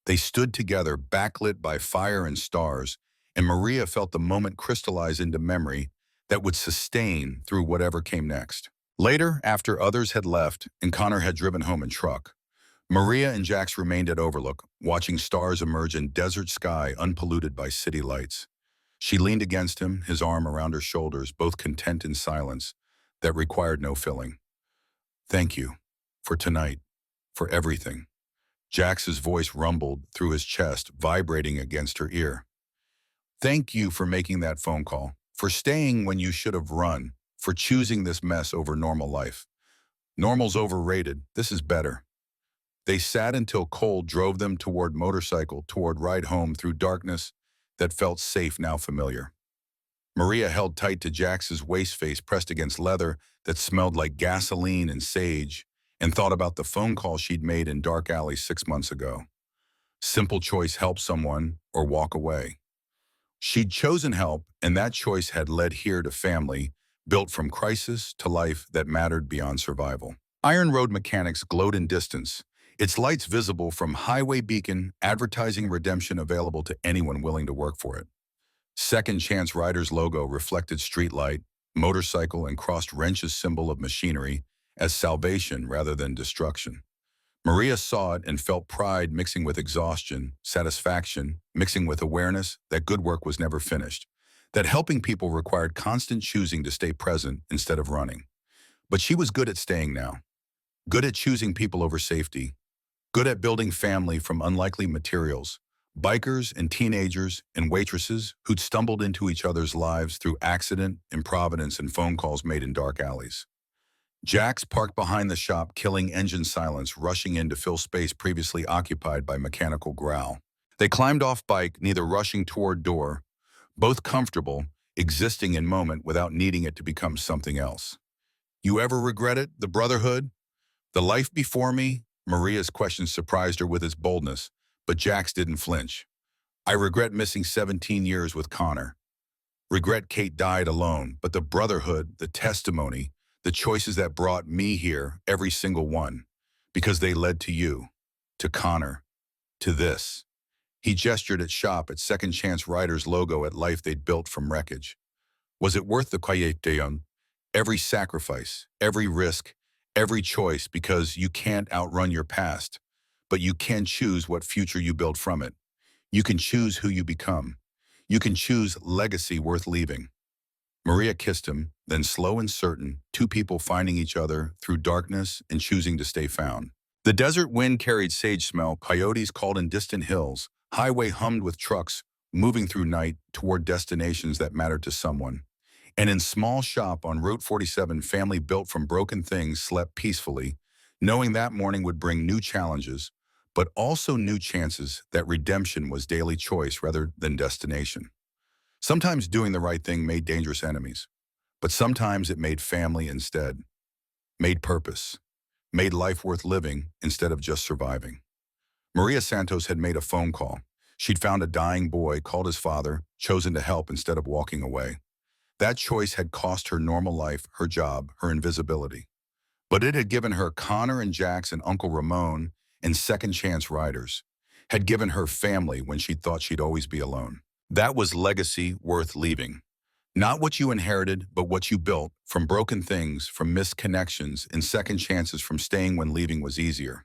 Speaker 1: They stood together, backlit by fire and stars, and Maria felt the moment crystallize into memory that would sustain through whatever came next. Later, after others had left and Connor had driven home in truck, Maria and Jax remained at Overlook, watching stars emerge in desert sky unpolluted by city lights. She leaned against him, his arm around her shoulders, both content in silence that required no filling. Thank you. For tonight. For everything. Jax's voice rumbled through his chest, vibrating against her ear. Thank you for making that phone call, for staying when you should have run, for choosing this mess over normal life. Normal's overrated. This is better. They sat until cold drove them toward motorcycle, toward ride home through darkness that felt safe, now familiar. Maria held tight to Jax's waist, face pressed against leather that smelled like gasoline and sage, and thought about the phone call she'd made in dark alley 6 months ago. Simple choice: help someone or walk away. She'd chosen help, and that choice had led here to family, built from crisis to life that mattered beyond survival. Iron Road Mechanics glowed in distance, its lights visible from highway beacon, advertising redemption available to anyone willing to work for it. Second Chance Riders logo reflected streetlight, motorcycle, and crossed wrenches, symbol of machinery, as salvation rather than destruction. Maria saw it and felt pride mixing with exhaustion, satisfaction mixing with awareness that good work was never finished, that helping people required constant choosing to stay present instead of running. But she was good at staying now, good at choosing people over safety, good at building family from unlikely materials, bikers and teenagers and waitresses who'd stumbled into each other's lives through accident, improvidence, and phone calls made in dark alleys. Jax parked behind the shop, killing engine silence, rushing in to fill space previously occupied by mechanical growl. They climbed off bike, neither rushing toward door, both comfortable, existing in moment without needing it to become something else. You ever regret it, the brotherhood? The life before me? Maria's question surprised her with its boldness, but Jax didn't flinch. I regret missing 17 years with Connor. Regret Kate died alone, but the brotherhood, the testimony, the choices that brought me here, every single one, because they led to you, to Connor, to this. He gestured at shop, at Second Chance Riders logo, at life they'd built from wreckage. Was it worth the Kwayeteon? Every sacrifice, every risk, every choice, because you can't outrun your past, but you can choose what future you build from it. You can choose who you become. You can choose legacy worth leaving. Maria kissed him, then slow and certain, two people finding each other through darkness and choosing to stay found. The desert wind carried sage smell, coyotes called in distant hills, highway hummed with trucks, moving through night toward destinations that mattered to someone. And in small shop on Route 47, family built from broken things slept peacefully, knowing that morning would bring new challenges, but also new chances that redemption was daily choice rather than destination. Sometimes doing the right thing made dangerous enemies, but sometimes it made family instead, made purpose, made life worth living instead of just surviving. Maria Santos had made a phone call. She'd found a dying boy, called his father, chosen to help instead of walking away. That choice had cost her normal life, her job, her invisibility. But it had given her Connor and Jax and Uncle Ramon and Second Chance Riders, had given her family when she thought she'd always be alone. That was legacy worth leaving. Not what you inherited, but what you built, from broken things, from missed connections, and second chances from staying when leaving was easier.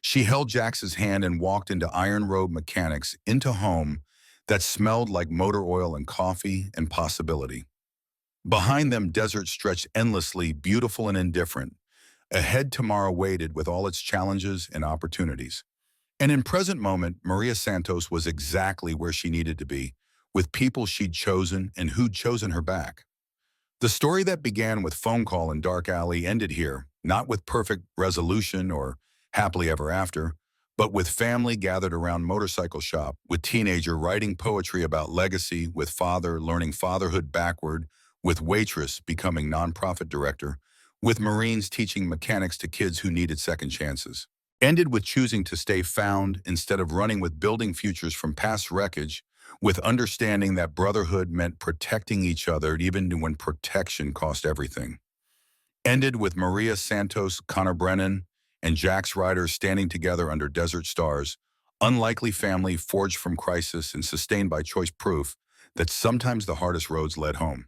Speaker 1: She held Jax's hand and walked into Iron Road Mechanics, into home that smelled like motor oil and coffee and possibility. Behind them, desert stretched endlessly, beautiful and indifferent. Ahead, tomorrow waited with all its challenges and opportunities. And in present moment, Maria Santos was exactly where she needed to be, with people she'd chosen and who'd chosen her back. The story that began with phone call in dark alley ended here, not with perfect resolution or happily ever after, but with family gathered around motorcycle shop, with teenager writing poetry about legacy, with father learning fatherhood backward, with Waitress becoming nonprofit director, with Marines teaching mechanics to kids who needed second chances. Ended with choosing to stay found instead of running, with building futures from past wreckage, with understanding that brotherhood meant protecting each other even when protection cost everything. Ended with Maria Santos, Connor Brennan, and Jax Ryder standing together under desert stars, unlikely family forged from crisis and sustained by choice, proof that sometimes the hardest roads led home.